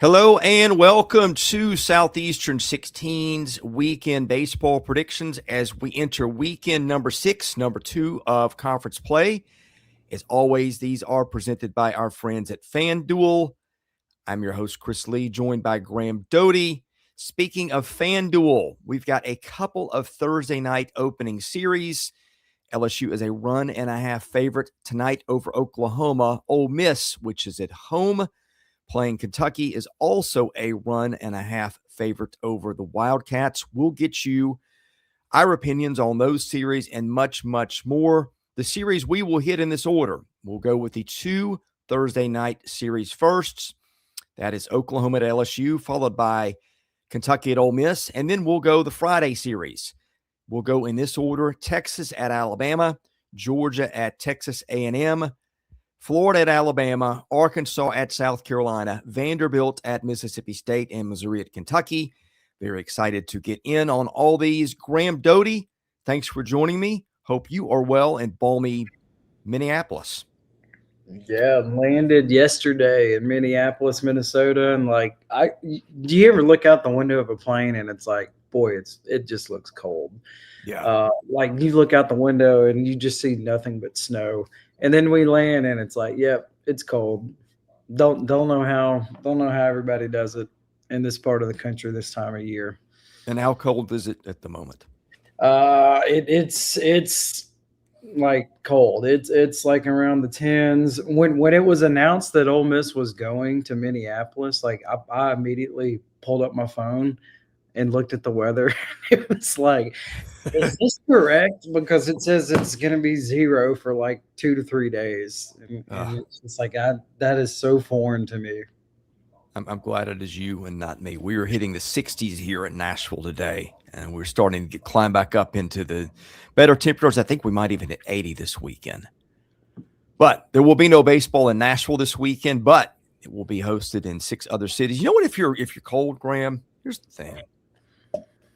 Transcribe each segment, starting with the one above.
Hello and welcome to Southeastern 16's weekend baseball predictions as we enter weekend number 6, number 2 of conference play. As always, these are presented by our friends at FanDuel. I'm your host, Chris Lee, joined by Graham Doty. Speaking of FanDuel, we've got a couple of Thursday night opening series. LSU is a 1.5 favorite tonight over Oklahoma. Ole Miss, which is at home, playing Kentucky, is also a 1.5 favorite over the Wildcats. We'll get you our opinions on those series and much, much more. The series we will hit in this order. We'll go with the 2 Thursday night series firsts. That is Oklahoma at LSU, followed by Kentucky at Ole Miss, and then we'll go the Friday series. We'll go in this order: Texas at Alabama, Georgia at Texas A&M, Florida at Alabama, Arkansas at South Carolina, Vanderbilt at Mississippi State, and Missouri at Kentucky. Very excited to get in on all these. Graham Doty, thanks for joining me. Hope you are well in balmy Minneapolis. Yeah, landed yesterday in Minneapolis, Minnesota, and do you ever look out the window of a plane and it's like, boy, it just looks cold. Yeah. Like you look out the window and you just see nothing but snow. And then we land and it's like, yep, it's cold. Don't know how everybody does it in this part of the country this time of year. And how cold is it at the moment? It's like cold. It's like around the tens. When it was announced that Ole Miss was going to Minneapolis, like I immediately pulled up my phone and looked at the weather. It was like, is this correct? Because it says it's going to be 0 for like 2 to 3 days. And it's just like, that is so foreign to me. I'm glad it is you and not me. We were hitting the 60s here in Nashville today, and we're starting to climb back up into the better temperatures. I think we might even hit 80 this weekend. But there will be no baseball in Nashville this weekend, but it will be hosted in 6 other cities. You know what? If you're cold, Graham, here's the thing.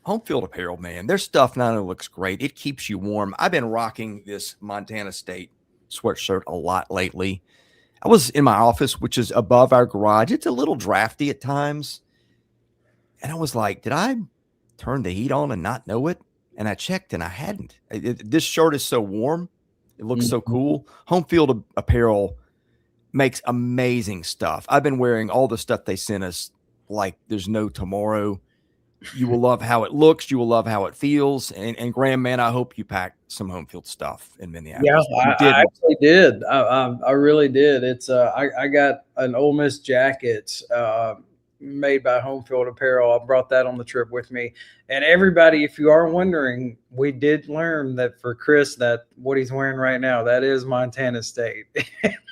Home field apparel, man, their stuff not only looks great, it keeps you warm. I've been rocking this Montana State sweatshirt a lot lately. I was in my office, which is above our garage. It's a little drafty at times. And I was like, did I turn the heat on and not know it? And I checked and I hadn't. This shirt is so warm. It looks so cool. Home field apparel makes amazing stuff. I've been wearing all the stuff they sent us like there's no tomorrow. You will love how it looks. You will love how it feels. And Graham, man, I hope you packed some home field stuff in Minneapolis. Yeah, I actually did. I really did. It's I got an Ole Miss jacket made by Home Field Apparel. I brought that on the trip with me. And everybody, if you are wondering, we did learn that for Chris, that what he's wearing right now, that is Montana State.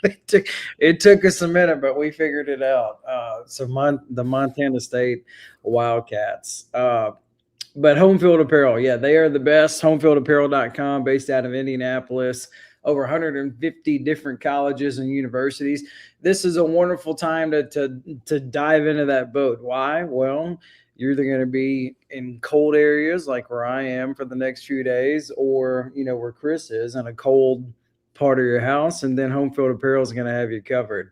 It took us a minute, but we figured it out. The Montana State Wildcats. But Home Field Apparel, yeah, they are the best. HomeFieldApparel.com, based out of Indianapolis. Over 150 different colleges and universities. This is a wonderful time to dive into that boat. Why? Well, you're either going to be in cold areas like where I am for the next few days, or where Chris is in a cold part of your house, and then Home Field Apparel is going to have you covered.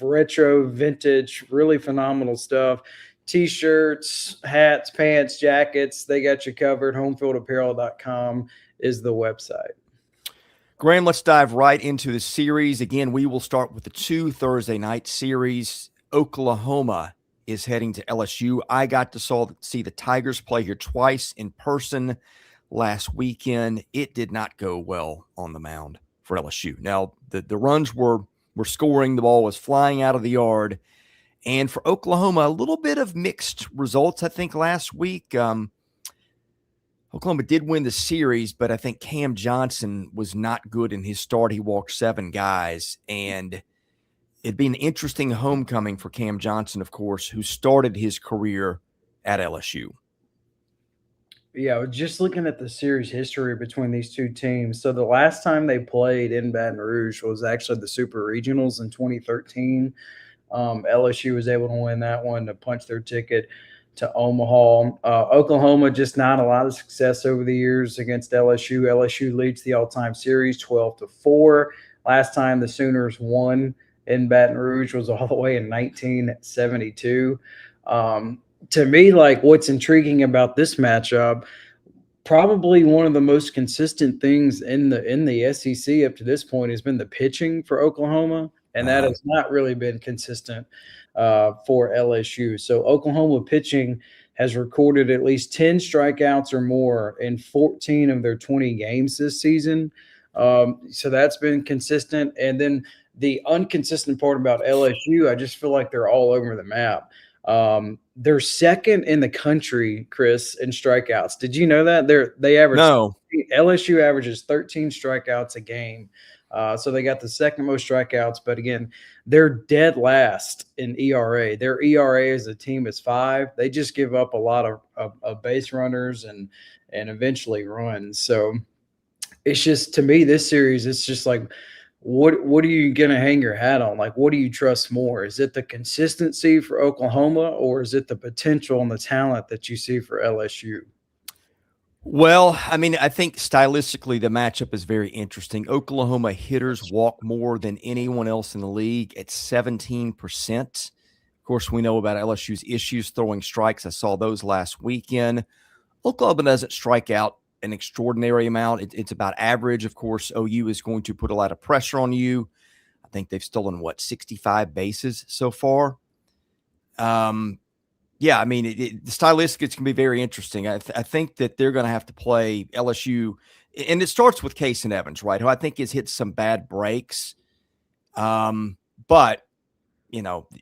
Retro, vintage, really phenomenal stuff. T-shirts, hats, pants, jackets, they got you covered. HomeFieldApparel.com is the website. Graham, let's dive right into the series. Again, we will start with the 2 Thursday night series. Oklahoma is heading to LSU. I got to see the Tigers play here twice in person last weekend. It did not go well on the mound for LSU. Now, the runs were scoring. The ball was flying out of the yard. And for Oklahoma, a little bit of mixed results, I think, last week. Oklahoma did win the series, but I think Cam Johnson was not good in his start. He walked 7 guys, and it'd be an interesting homecoming for Cam Johnson, of course, who started his career at LSU. Yeah, just looking at the series history between these two teams. So the last time they played in Baton Rouge was actually the Super Regionals in 2013. LSU was able to win that one to punch their ticket to Omaha. Oklahoma, just not a lot of success over the years against LSU. LSU leads the all-time series 12-4. Last time the Sooners won in Baton Rouge was all the way in 1972. To me, like what's intriguing about this matchup, probably one of the most consistent things in the SEC up to this point has been the pitching for Oklahoma, and that has not really been consistent for LSU. So Oklahoma pitching has recorded at least 10 strikeouts or more in 14 of their 20 games this season. So that's been consistent. And then the inconsistent part about LSU, I just feel like they're all over the map. They're second in the country, Chris, in strikeouts. Did you know that? They average No. LSU averages 13 strikeouts a game. So they got the second most strikeouts, but again, they're dead last in ERA. Their ERA as a team is 5. They just give up a lot of base runners and eventually runs. So it's just, to me, this series, it's just like, what are you going to hang your hat on? Like, what do you trust more? Is it the consistency for Oklahoma, or is it the potential and the talent that you see for LSU? Well, I mean, I think stylistically the matchup is very interesting. Oklahoma hitters walk more than anyone else in the league at 17%. Of course, we know about LSU's issues throwing strikes. I saw those last weekend. Oklahoma doesn't strike out an extraordinary amount. It's about average. Of course, OU is going to put a lot of pressure on you. I think they've stolen, 65 bases so far. Yeah, I mean, the stylistics can be very interesting. I think that they're going to have to play LSU, and it starts with Case and Evans, right, who I think has hit some bad breaks. But,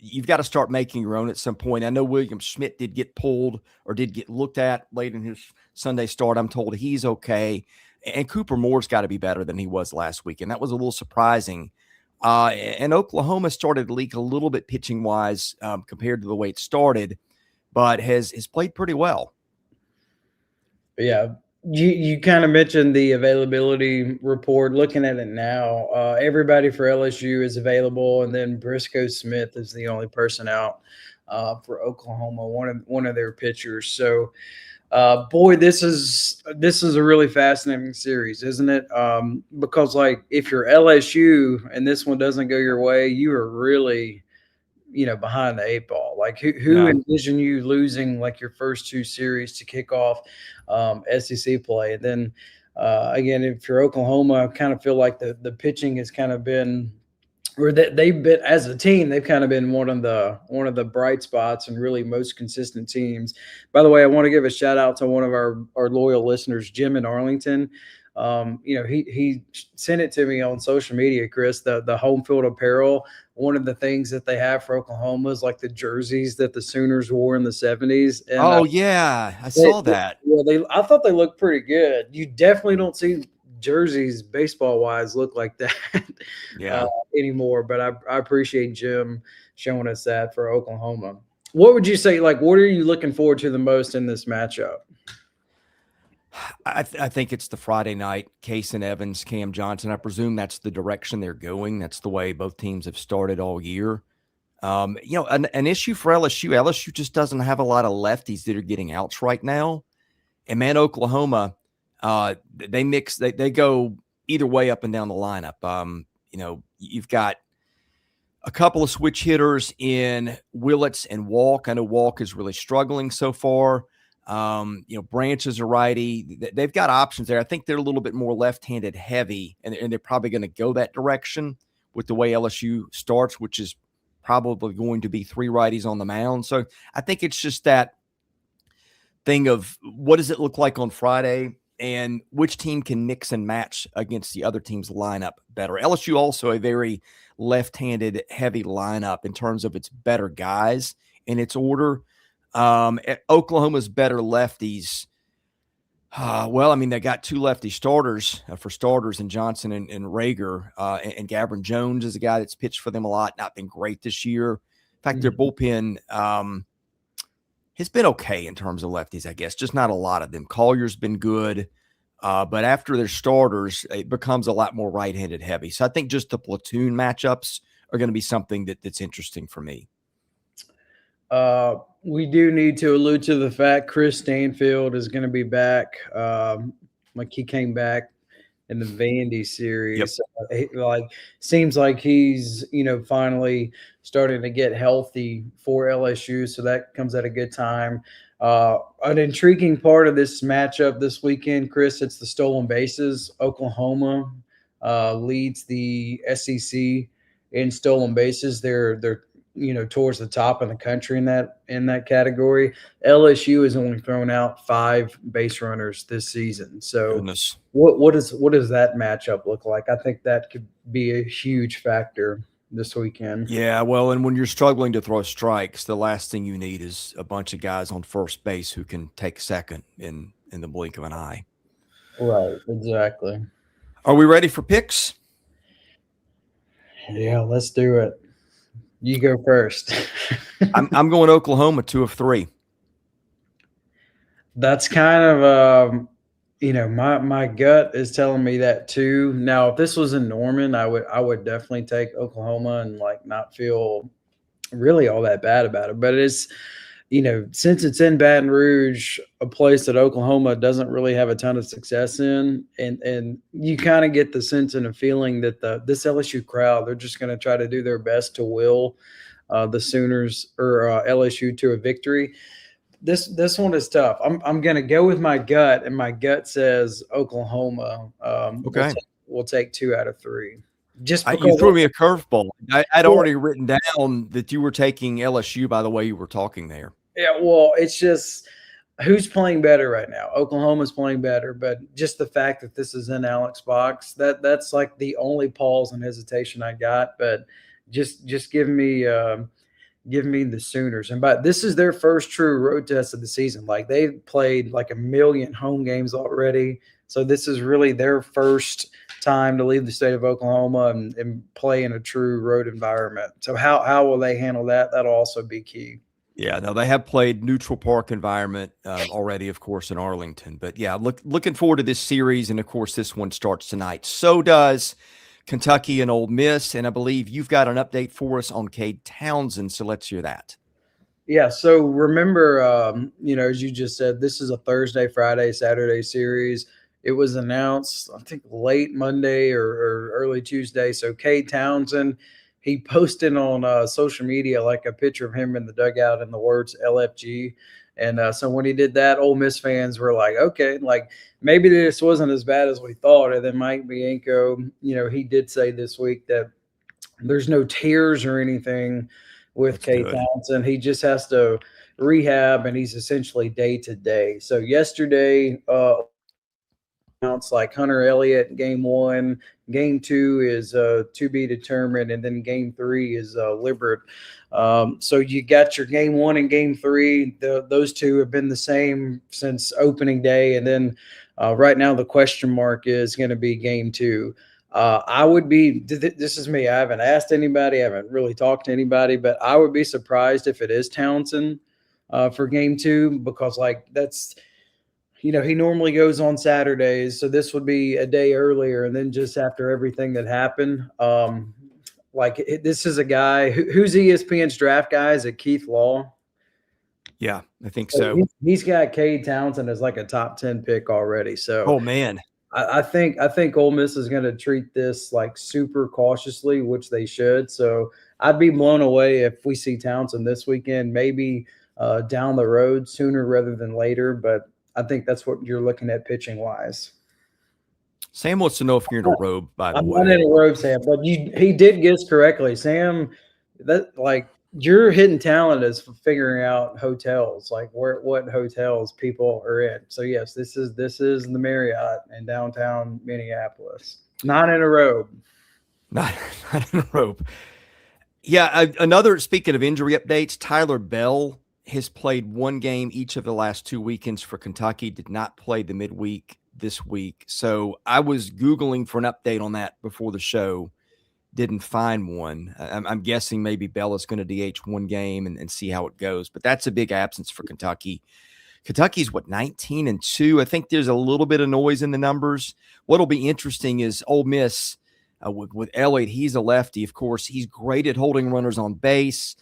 you've got to start making your own at some point. I know William Schmidt did get pulled or did get looked at late in his Sunday start. I'm told he's okay. And Cooper Moore's got to be better than he was last week, and that was a little surprising. And Oklahoma started to leak a little bit pitching-wise compared to the way it started, but has played pretty well. Yeah. You kind of mentioned the availability report. Looking at it now, everybody for LSU is available, and then Briscoe Smith is the only person out for Oklahoma, one of their pitchers. So, boy, this is a really fascinating series, isn't it? Because like if you're LSU and this one doesn't go your way, you are really behind the 8 ball. Like who envision you losing like your first 2 series to kick off SEC play? And then again, if you're Oklahoma, I kind of feel like the pitching has kind of been, or that they've been, as a team, they've kind of been one of the bright spots and really most consistent teams. By the way, I want to give a shout out to one of our loyal listeners, Jim in Arlington. He sent it to me on social media, Chris, the home field apparel. One of the things that they have for Oklahoma is like the jerseys that the Sooners wore in the 70s. And, yeah, I saw that. I thought they looked pretty good. You definitely don't see jerseys baseball wise look like that anymore. But I appreciate Jim showing us that for Oklahoma. What would you say, like, what are you looking forward to the most in this matchup? I think it's the Friday night, Case and Evans, Cam Johnson. I presume that's the direction they're going. That's the way both teams have started all year. An issue for LSU just doesn't have a lot of lefties that are getting outs right now. And man, Oklahoma, they go either way up and down the lineup. You've got a couple of switch hitters in Willits and Walk. I know Walk is really struggling so far. Branch is a righty. They've got options there. I think they're a little bit more left-handed heavy, and they're probably going to go that direction with the way LSU starts, which is probably going to be 3 righties on the mound. So I think it's just that thing of what does it look like on Friday and which team can mix and match against the other team's lineup better. LSU also a very left-handed heavy lineup in terms of its better guys in its order. Oklahoma's better lefties. They got 2 lefty starters for starters in Johnson and Rager. And Gavin Jones is a guy that's pitched for them a lot, not been great this year. In fact, their bullpen has been okay in terms of lefties, I guess, just not a lot of them. Collier's been good. But after their starters, it becomes a lot more right-handed heavy. So I think just the platoon matchups are going to be something that's interesting for me. We do need to allude to the fact Chris Stanfield is going to be back. Like he came back in the Vandy Yep. series. Like, seems like he's, finally starting to get healthy for LSU. So that comes at a good time. An intriguing part of this matchup this weekend, Chris, it's the stolen bases. Oklahoma leads the SEC in stolen bases. They're towards the top of the country in that category. LSU has only thrown out 5 base runners this season. So Goodness. what does that matchup look like? I think that could be a huge factor this weekend. Yeah, well, and when you're struggling to throw strikes, the last thing you need is a bunch of guys on first base who can take second in the blink of an eye. Right, exactly. Are we ready for picks? Yeah, let's do it. You go first. I'm going Oklahoma 2 of 3. That's kind of my gut is telling me that too. Now, if this was in Norman, I would definitely take Oklahoma and like not feel really all that bad about it. But it's since it's in Baton Rouge, a place that Oklahoma doesn't really have a ton of success in, and you kind of get the sense and a feeling that this LSU crowd, they're just going to try to do their best to will the Sooners or LSU to a victory. This one is tough. I'm going to go with my gut, and my gut says Oklahoma. Okay. We'll take 2 out of 3. Just You because threw me a curveball. I'd already written down that you were taking LSU by the way you were talking there. Yeah, well, it's just who's playing better right now. Oklahoma's playing better, but just the fact that this is in Alex box, that's like the only pause and hesitation I got. But just give me the Sooners. And this is their first true road test of the season. Like, they've played like 1 million home games already. So this is really their first time to leave the state of Oklahoma and play in a true road environment. So how will they handle that? That'll also be key. Yeah, no, they have played neutral park environment already, of course, in Arlington. But yeah, looking forward to this series. And of course, this one starts tonight. So does Kentucky and Ole Miss. And I believe you've got an update for us on Cade Townsend. So let's hear that. Yeah. So remember, as you just said, this is a Thursday, Friday, Saturday series. It was announced, I think, late Monday or early Tuesday. So Cade Townsend, he posted on social media like a picture of him in the dugout and the words LFG. And so when he did that, Ole Miss fans were like, okay, like maybe this wasn't as bad as we thought. And then Mike Bianco, he did say this week that there's no tears or anything with Cade Townsend. He just has to rehab, and he's essentially day to day. So yesterday, announced like Hunter Elliott game 1, game 2 is to be determined, and then game 3 is Libert. So you got your game 1 and game 3. Those two have been the same since opening day, and then right now the question mark is going to be game 2. I would be, this is me, I haven't asked anybody, I haven't really talked to anybody, but I would be surprised if it is Townsend for game 2, because like that's, he normally goes on Saturdays, so this would be a day earlier, and then just after everything that happened. This is a guy who's ESPN's draft guy. Is it Keith Law? Yeah, I think so. He's got Cade Townsend as like a top 10 pick already. So, oh man, I think Ole Miss is going to treat this like super cautiously, which they should. So I'd be blown away if we see Townsend this weekend, maybe down the road sooner rather than later. But I think that's what you're looking at pitching wise. Sam wants to know if you're in a robe, by the way. I'm not in a robe, Sam, but he did guess correctly. Sam, that like your hidden talent is figuring out hotels, like what hotels people are in. So yes, this is the Marriott in downtown Minneapolis. Not in a robe. Not in a robe. Yeah, another, speaking of injury updates, Tyler Bell has played 1 game each of the last 2 weekends for Kentucky, did not play the midweek this week. So I was Googling for an update on that before the show, didn't find one. I'm guessing maybe Bell is going to DH 1 game and see how it goes. But that's a big absence for Kentucky. Kentucky's 19-2. I think there's a little bit of noise in the numbers. What'll be interesting is Ole Miss with Elliott. He's a lefty, of course. He's great at holding runners on base.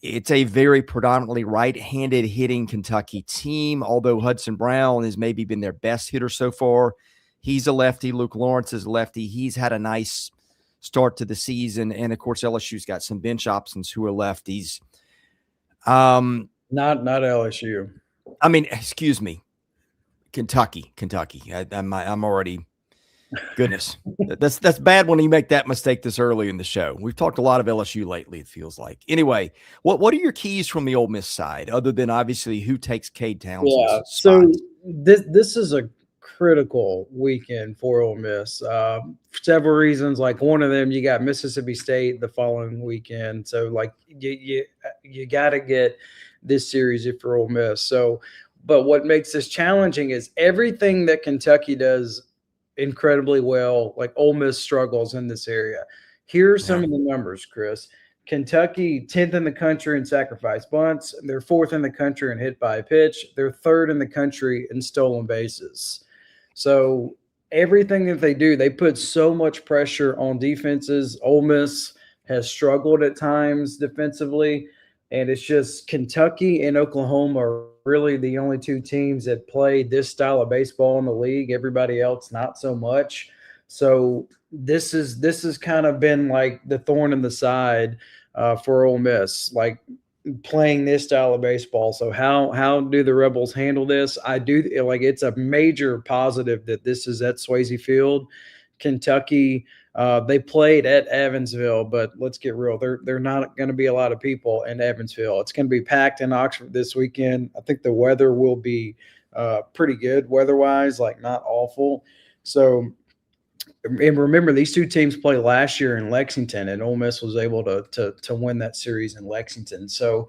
It's a very predominantly right-handed hitting Kentucky team, although Hudson Brown has maybe been their best hitter so far. He's a lefty. Luke Lawrence is a lefty. He's had a nice start to the season. And, of course, LSU's got some bench options who are lefties. Not LSU. I mean, excuse me. Kentucky. I'm already goodness. That's bad when you make that mistake this early in the show. We've talked a lot of LSU lately, it feels like. Anyway, what are your keys from the Ole Miss side, other than obviously who takes Cade Townsend's spot? So this is a critical weekend for Ole Miss. For several reasons. Like one of them, you got Mississippi State the following weekend. So like you got to get this series if you're Ole Miss. So, but what makes this challenging is everything that Kentucky does incredibly well, like Ole Miss struggles in this area. Here's some of the numbers, Chris. Kentucky, 10th in the country in sacrifice bunts. They're 4th in the country in hit by pitch. They're 3rd in the country in stolen bases. So everything that they do, they put so much pressure on defenses. Ole Miss has struggled at times defensively, and it's just Kentucky and Oklahoma are really the only two teams that play this style of baseball in the league. Everybody else, not so much. So this has kind of been like the thorn in the side for Ole Miss, like playing this style of baseball. So how do the Rebels handle this? I do like it's a major positive that this is at Swayze Field. Kentucky, they played at Evansville, but let's get real. They're not going to be a lot of people in Evansville. It's going to be packed in Oxford this weekend. I think the weather will be pretty good weather-wise, like not awful. So, and remember, these two teams played last year in Lexington, and Ole Miss was able to win that series in Lexington. So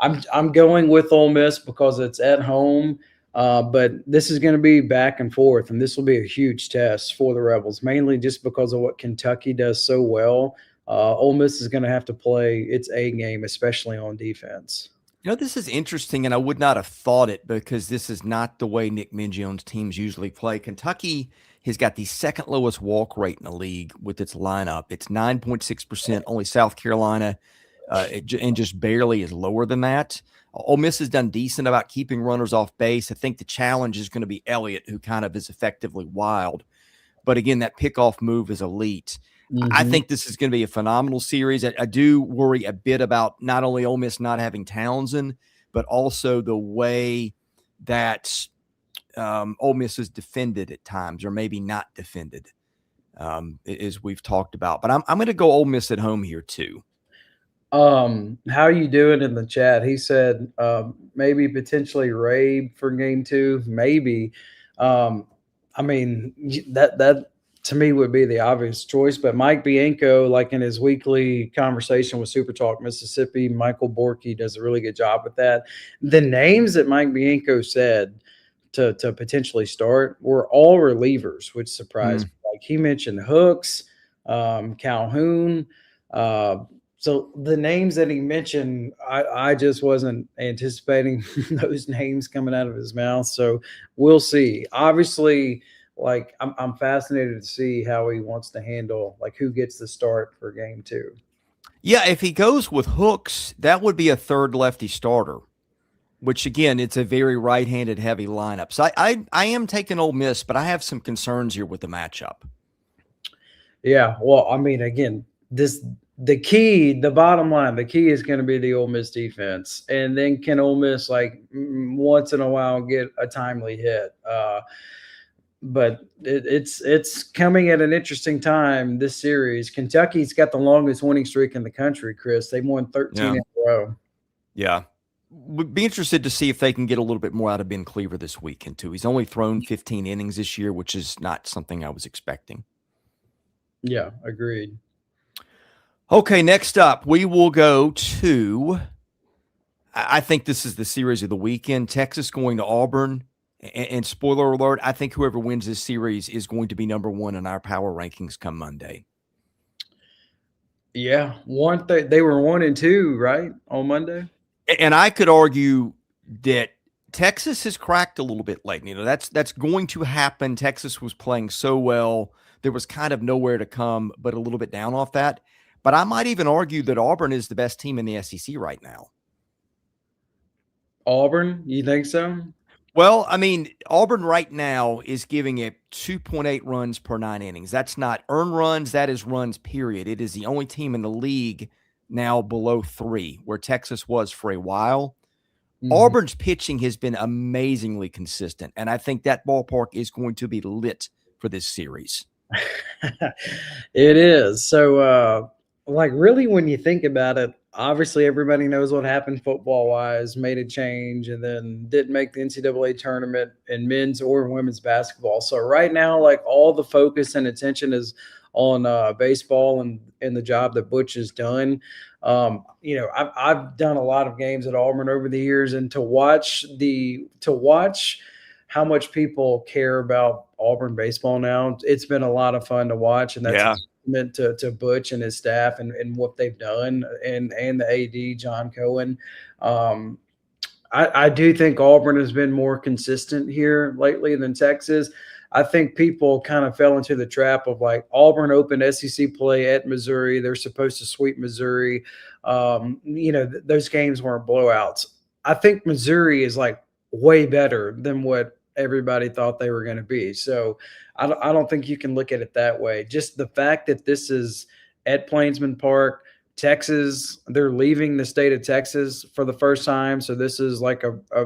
I'm going with Ole Miss because it's at home. But this is going to be back and forth, and this will be a huge test for the Rebels, mainly just because of what Kentucky does so well. Ole Miss is going to have to play its A game, especially on defense. You know, this is interesting, and I would not have thought it because this is not the way Nick Mingione's teams usually play. Kentucky has got the second lowest walk rate in the league with its lineup. It's 9.6%. Only South Carolina and just barely is lower than that. Ole Miss has done decent about keeping runners off base. I think the challenge is going to be Elliott, who kind of is effectively wild. But again, that pickoff move is elite. Mm-hmm. I think this is going to be a phenomenal series. I do worry a bit about not only Ole Miss not having Townsend, but also the way that Ole Miss is defended at times, or maybe not defended, as we've talked about. But I'm going to go Ole Miss at home here too. How you doing in the chat? He said maybe potentially Rabe for game 2. Maybe. I mean, that to me would be the obvious choice. But Mike Bianco, like in his weekly conversation with Super Talk Mississippi, Michael Borky does a really good job with that. The names that Mike Bianco said to potentially start were all relievers, which surprised me. Like he mentioned Hooks, Calhoun. So the names that he mentioned, I just wasn't anticipating those names coming out of his mouth. So we'll see. Obviously, like I'm fascinated to see how he wants to handle, like who gets the start for game 2. Yeah, if he goes with Hooks, that would be a third lefty starter, which again, it's a very right-handed heavy lineup. So I am taking Ole Miss, but I have some concerns here with the matchup. Yeah, well, I mean, again, the bottom line, the key is going to be the Ole Miss defense. And then can Ole Miss, like, once in a while get a timely hit? But it's coming at an interesting time, this series. Kentucky's got the longest winning streak in the country, Chris. They've won 13 in a row. Yeah. Would be interested to see if they can get a little bit more out of Ben Cleaver this weekend, too. He's only thrown 15 innings this year, which is not something I was expecting. Yeah, agreed. Okay, next up, we will go to, I think this is the series of the weekend, Texas going to Auburn. And spoiler alert, I think whoever wins this series is going to be number 1 in our power rankings come Monday. Yeah, they were 1 and 2, right, on Monday? And I could argue that Texas has cracked a little bit late. You know, that's going to happen. Texas was playing so well. There was kind of nowhere to come, but a little bit down off that. But I might even argue that Auburn is the best team in the SEC right now. Auburn, you think so? Well, I mean, Auburn right now is giving it 2.8 runs per 9 innings. That's not earned runs. That is runs, period. It is the only team in the league now below 3, where Texas was for a while. Mhm. Auburn's pitching has been amazingly consistent, and I think that ballpark is going to be lit for this series. It is. So, like, really, when you think about it, obviously everybody knows what happened football wise, made a change, and then didn't make the NCAA tournament in men's or women's basketball. So, right now, like, all the focus and attention is on baseball and the job that Butch has done. I've done a lot of games at Auburn over the years, and to watch how much people care about Auburn baseball now. It's been a lot of fun to watch, and that's a Yeah. testament to Butch and his staff and what they've done, and the AD John Cohen. Um, I do think Auburn has been more consistent here lately than Texas. I think people kind of fell into the trap of like Auburn opened SEC play at Missouri. They're supposed to sweep Missouri. Those games weren't blowouts. I think Missouri is like way better than what everybody thought they were going to be. So I don't think you can look at it that way. Just the fact that this is at Plainsman Park, Texas, they're leaving the state of Texas for the first time. So this is like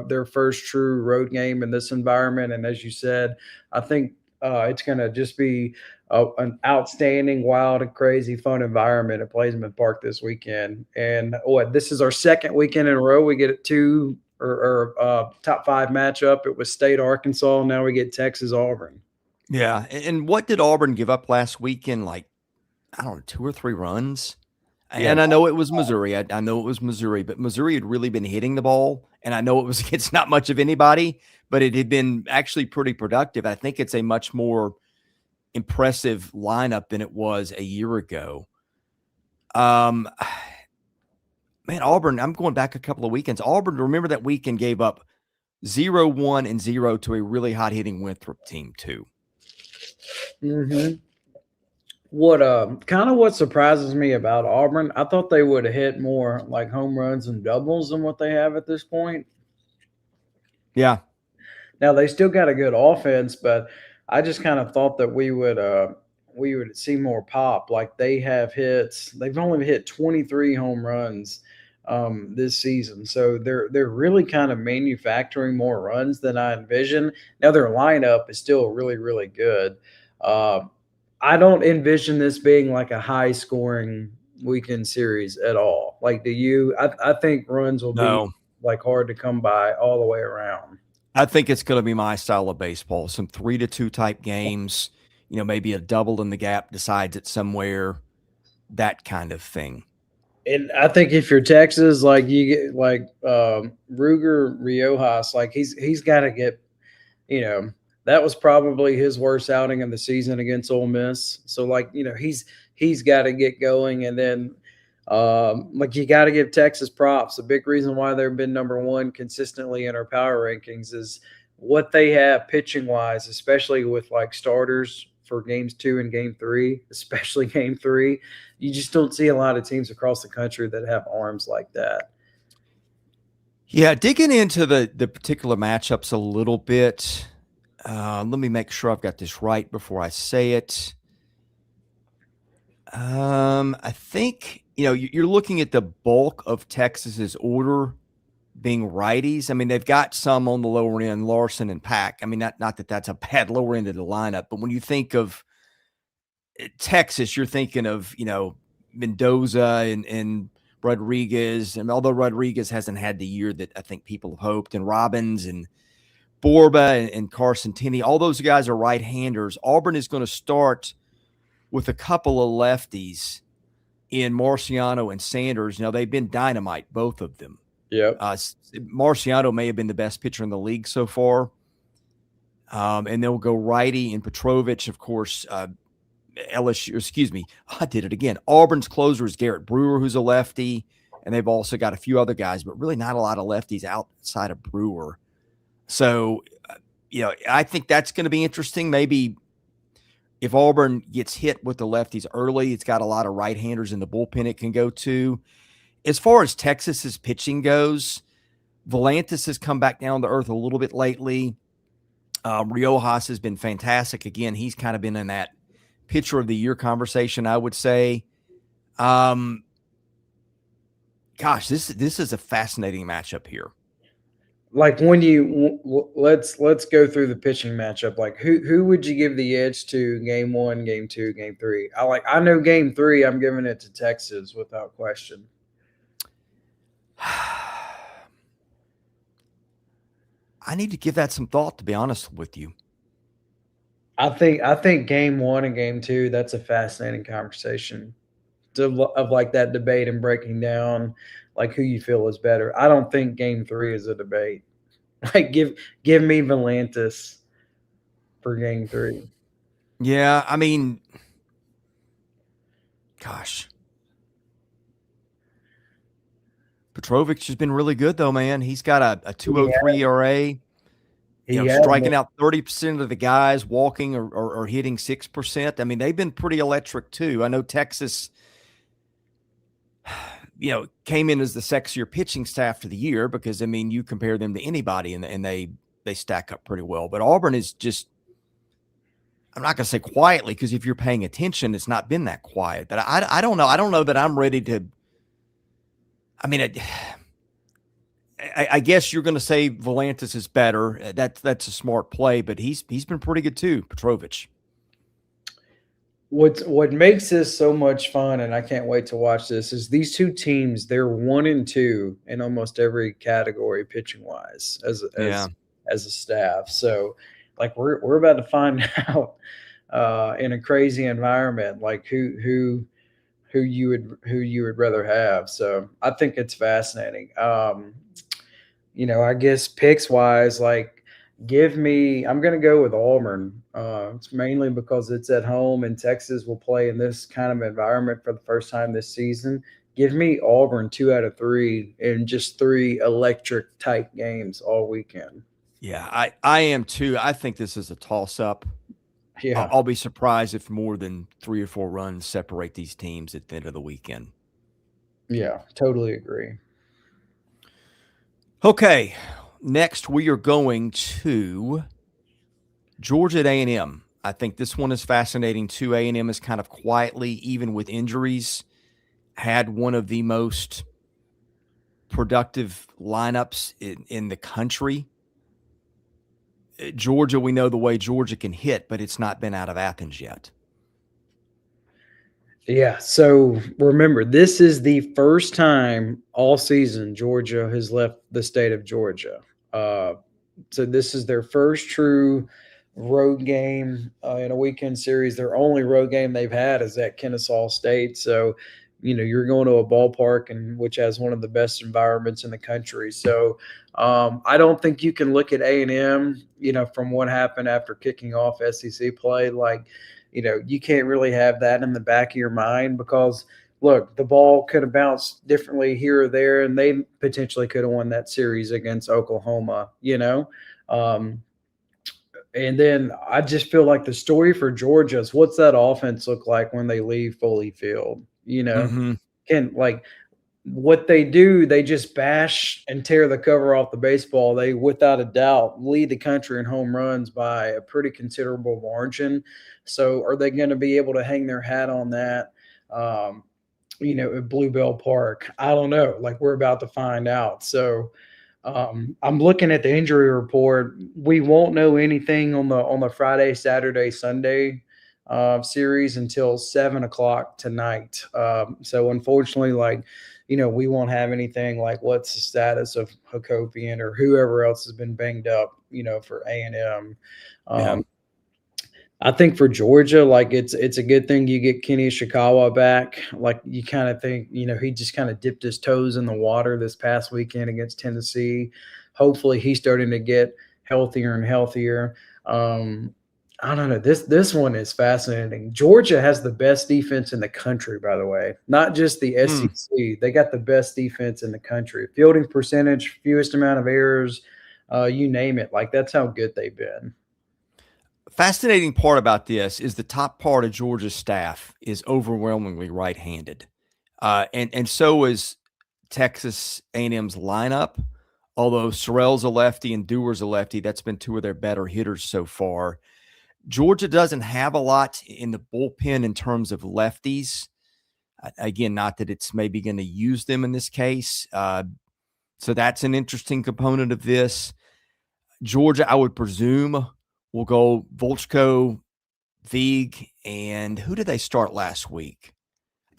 their first true road game in this environment. And as you said, I think it's going to just be an outstanding, wild, and crazy, fun environment at Plainsman Park this weekend. And this is our second weekend in a row. We get it top 5 matchup. It was State Arkansas. Now we get Texas Auburn. Yeah. And what did Auburn give up last weekend? Like, I don't know, 2 or 3 runs? Yeah. And I know it was Missouri. I know it was Missouri, but Missouri had really been hitting the ball. And I know it was against not much of anybody, but it had been actually pretty productive. I think it's a much more impressive lineup than it was a year ago. Man, Auburn, I'm going back a couple of weekends. Auburn, remember that weekend gave up 0-1 and 0 to a really hot hitting Winthrop team too. Mm-hmm. What surprises me about Auburn, I thought they would have hit more like home runs and doubles than what they have at this point. Yeah. Now they still got a good offense, but I just kind of thought that we would see more pop. Like they have hits. They've only hit 23 home runs this season, so they're really kind of manufacturing more runs than I envisioned. Now their lineup is still really really good. Uh, I don't envision this being like a high scoring weekend series at all. Like, do you? I think runs will be No, like hard to come by all the way around. I think it's going to be my style of baseball. Some 3-2 type games, maybe a double in the gap decides it somewhere, that kind of thing. And I think if you're Texas, like you get like Ruger Riojas, like he's got to get, that was probably his worst outing of the season against Ole Miss. So like he's got to get going, and then like you got to give Texas props. A big reason why they've been number 1 consistently in our power rankings is what they have pitching wise, especially with like starters for games 2 and game 3, especially game 3. You just don't see a lot of teams across the country that have arms like that. Yeah, digging into the particular matchups a little bit. Let me make sure I've got this right before I say it. I think, you're looking at the bulk of Texas's order being righties. I mean, they've got some on the lower end, Larson and Pack. I mean, not that that's a bad lower end of the lineup, but when you think of Texas, you're thinking of, Mendoza and Rodriguez. And although Rodriguez hasn't had the year that I think people have hoped, and Robbins and Borba and Carson Tenney, all those guys are right-handers. Auburn is going to start with a couple of lefties in Marciano and Sanders. They've been dynamite, both of them. Yep. Marciano may have been the best pitcher in the league so far. And they'll go righty in Petrovich, of course. LSU, excuse me, I did it again. Auburn's closer is Garrett Brewer, who's a lefty, and they've also got a few other guys, but really not a lot of lefties outside of Brewer. So, I think that's going to be interesting. Maybe if Auburn gets hit with the lefties early, it's got a lot of right-handers in the bullpen it can go to. As far as Texas's pitching goes, Volantis has come back down to earth a little bit lately. Riojas has been fantastic. Again, he's kind of been in that pitcher of the year conversation, I would say. Gosh, this is a fascinating matchup here. Like when let's go through the pitching matchup. Like who would you give the edge to game 1, game 2, game 3? I know game 3, I'm giving it to Texas without question. I need to give that some thought, to be honest with you. I think game 1 and game 2, that's a fascinating conversation of like that debate and breaking down like who you feel is better. I don't think game 3 is a debate. Like give me Volantis for game 3. Yeah, I mean, gosh. Petrovic has been really good, though, man. He's got a 2.03 ERA. Striking out 30% of the guys, walking or hitting 6%. I mean, they've been pretty electric, too. I know Texas, came in as the sexier pitching staff for the year because, I mean, you compare them to anybody and they stack up pretty well. But Auburn is just, I'm not going to say quietly, because if you're paying attention, it's not been that quiet. But I don't know. I don't know that I'm ready to. I mean, I guess you're going to say Volantis is better. That's a smart play, but he's been pretty good too, Petrovic. What makes this so much fun, and I can't wait to watch this, is these two teams. They're 1 and 2 in almost every category pitching wise as a staff. So, like we're about to find out in a crazy environment, like who you would rather have. So I think it's fascinating. I guess picks wise, like I'm going to go with Auburn. It's mainly because it's at home and Texas will play in this kind of environment for the first time this season. Give me Auburn 2 out of 3 in just 3 electric type games all weekend. Yeah, I am too. I think this is a toss up. Yeah, I'll be surprised if more than 3 or 4 runs separate these teams at the end of the weekend. Yeah, totally agree. Okay, next we are going to Georgia at A&M. I think this one is fascinating too. A&M is kind of quietly, even with injuries, had one of the most productive lineups in the country. Georgia, we know the way Georgia can hit, but it's not been out of Athens yet. Yeah, so remember, this is the first time all season Georgia has left the state of Georgia. So this is their first true road game in a weekend series. Their only road game they've had is at Kennesaw State. So, you're going to a ballpark which has one of the best environments in the country. So I don't think you can look at A&M, from what happened after kicking off SEC play. Like, you can't really have that in the back of your mind because, look, the ball could have bounced differently here or there, and they potentially could have won that series against Oklahoma, And then I just feel like the story for Georgia is what's that offense look like when they leave Foley Field? Can like what they do, they just bash and tear the cover off the baseball. They, without a doubt, lead the country in home runs by a pretty considerable margin. So are they going to be able to hang their hat on that, at Bluebell Park? I don't know. Like, we're about to find out. So I'm looking at the injury report. We won't know anything on the Friday, Saturday, Sunday series until 7:00 tonight. So unfortunately, we won't have anything like what's the status of Hakopian or whoever else has been banged up, for A&M. I think for Georgia, like it's a good thing you get Kenny Ishikawa back. Like, you kind of think, he just kind of dipped his toes in the water this past weekend against Tennessee. Hopefully he's starting to get healthier and healthier. I don't know. This one is fascinating. Georgia has the best defense in the country, by the way, not just the SEC. They got the best defense in the country. Fielding percentage, fewest amount of errors, you name it. Like, that's how good they've been. Fascinating part about this is the top part of Georgia's staff is overwhelmingly right-handed. And so is Texas A&M's lineup. although Sorrell's a lefty and Dewar's a lefty. That's been two of their better hitters so far. Georgia doesn't have a lot in the bullpen in terms of lefties. Again, not that it's maybe going to use them in this case. So that's an interesting component of this. Georgia, I would presume, will go Volchko, Vieg, and who did they start last week?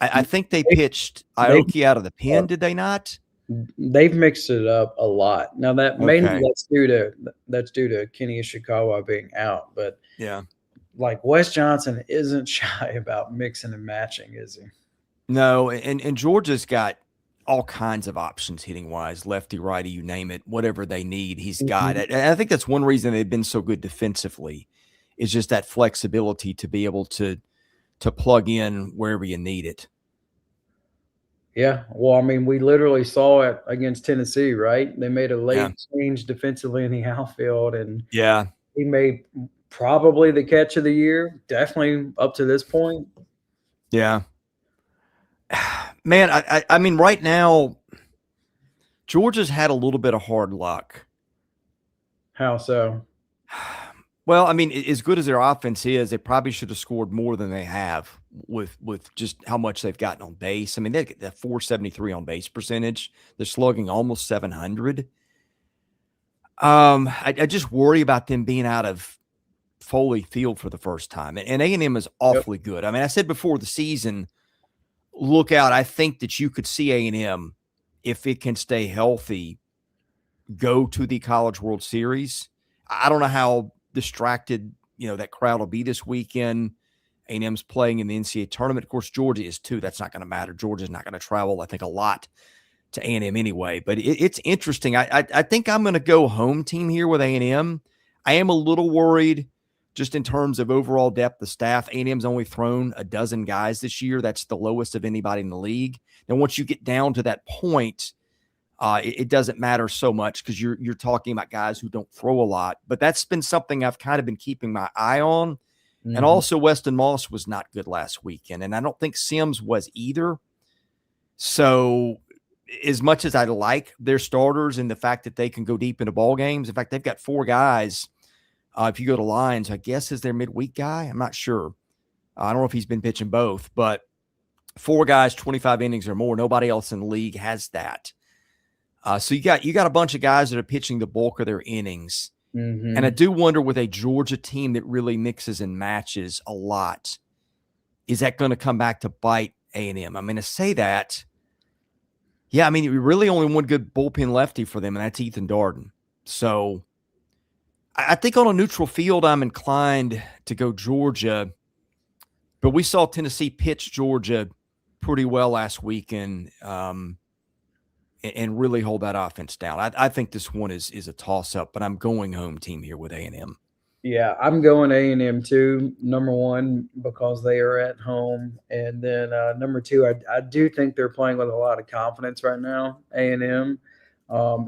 I think they pitched Aoki out of the pen, did they not? They've mixed it up a lot. Now that mainly that's due to Kenny Ishikawa being out, but yeah, like Wes Johnson isn't shy about mixing and matching, is he? No, and Georgia's got all kinds of options hitting wise, lefty, righty, you name it, whatever they need, he's got it. And I think that's one reason they've been so good defensively, is just that flexibility to be able to plug in wherever you need it. Yeah, well, I mean, we literally saw it against Tennessee, right? They made a late change defensively in the outfield, and he made probably the catch of the year, definitely up to this point. Yeah. Man, I mean, right now, Georgia's had a little bit of hard luck. How so? Well, I mean, as good as their offense is, they probably should have scored more than they have with just how much they've gotten on base. I mean, they get that 473 on base percentage. They're slugging almost 700. I just worry about them being out of Foley Field for the first time. And A&M is awfully good. I mean, I said before the season, look out. I think that you could see A&M, if it can stay healthy, go to the College World Series. I don't know how distracted, that crowd will be this weekend. A&M's playing in the NCAA tournament. Of course, Georgia is too. That's not going to matter. Georgia's not going to travel, I think, a lot to A&M anyway. But it's interesting. I think I'm going to go home team here with A&M. I am a little worried just in terms of overall depth of staff. A&M's only thrown a dozen guys this year. That's the lowest of anybody in the league. And once you get down to that point, it doesn't matter so much because you're talking about guys who don't throw a lot. But that's been something I've kind of been keeping my eye on. Mm-hmm. And also Weston Moss was not good last weekend, and I don't think Sims was either. So as much as I like their starters and the fact that they can go deep into ball games, in fact, they've got four guys. If you go to Lions, I guess is their midweek guy. I'm not sure. I don't know if he's been pitching both, but four guys, 25 innings or more. Nobody else in the league has that. So you got a bunch of guys that are pitching the bulk of their innings. Mm-hmm. And I do wonder, with a Georgia team that really mixes and matches a lot, is that going to come back to bite A&M? I mean, to say that, yeah, I mean, we really only one good bullpen lefty for them, and that's Ethan Darden. So I think on a neutral field, I'm inclined to go Georgia. But we saw Tennessee pitch Georgia pretty well last weekend, and really hold that offense down. I think this one is a toss-up, but I'm going home team here with A&M. Yeah, I'm going A&M too. Number one, because they are at home. And then number two, I do think they're playing with a lot of confidence right now, A&M,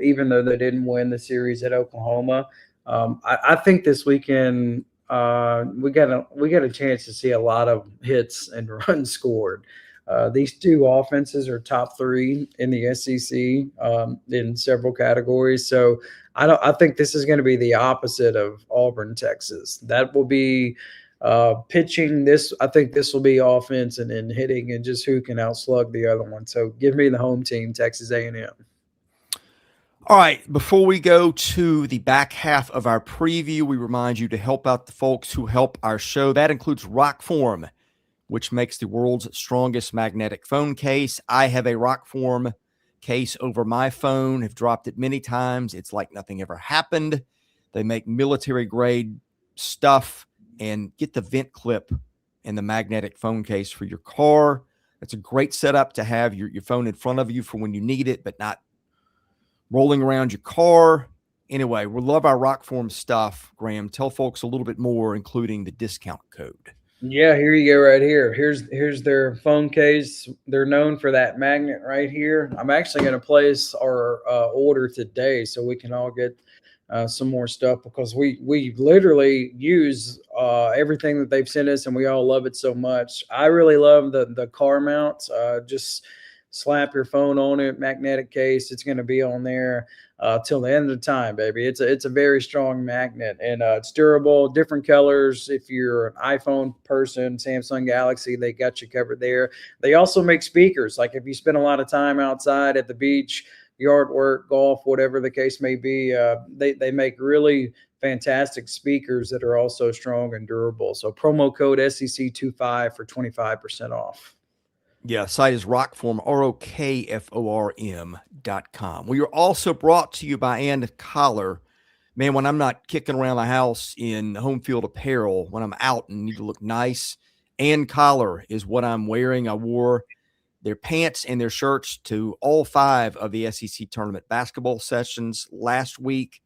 even though they didn't win the series at Oklahoma. I think this weekend we got a chance to see a lot of hits and runs scored. These two offenses are top three in the SEC in several categories. So I think this is going to be the opposite of Auburn, Texas. That will be pitching. I think this will be offense and then hitting, and just who can outslug the other one. So give me the home team, Texas A&M. All right, before we go to the back half of our preview, we remind you to help out the folks who help our show. That includes ROKFORM, which makes the world's strongest magnetic phone case. I have a ROKFORM case over my phone, have dropped it many times. It's like nothing ever happened. They make military-grade stuff, and get the vent clip in the magnetic phone case for your car. It's a great setup to have your phone in front of you for when you need it, but not rolling around your car. Anyway, we love our ROKFORM stuff. Graham, tell folks a little bit more, including the discount code. Yeah, here you go right here. Here's their phone case. They're known for that magnet right here. I'm actually going to place our order today so we can all get some more stuff, because we literally use everything that they've sent us, and we all love it so much. I really love the car mounts. Just slap your phone on it, magnetic case. It's going to be on there till the end of the time, baby. It's a very strong magnet, and it's durable, different colors. If you're an iPhone person, Samsung Galaxy, they got you covered there. They also make speakers. Like if you spend a lot of time outside at the beach, yard work, golf, whatever the case may be, they make really fantastic speakers that are also strong and durable. So promo code SEC25 for 25% off. Yeah, site is ROKFORM, ROKFORM.com. We are also brought to you by And Collar. Man, when I'm not kicking around the house in home field apparel, when I'm out and need to look nice, And Collar is what I'm wearing. I wore their pants and their shirts to all 5 of the SEC tournament basketball sessions last week.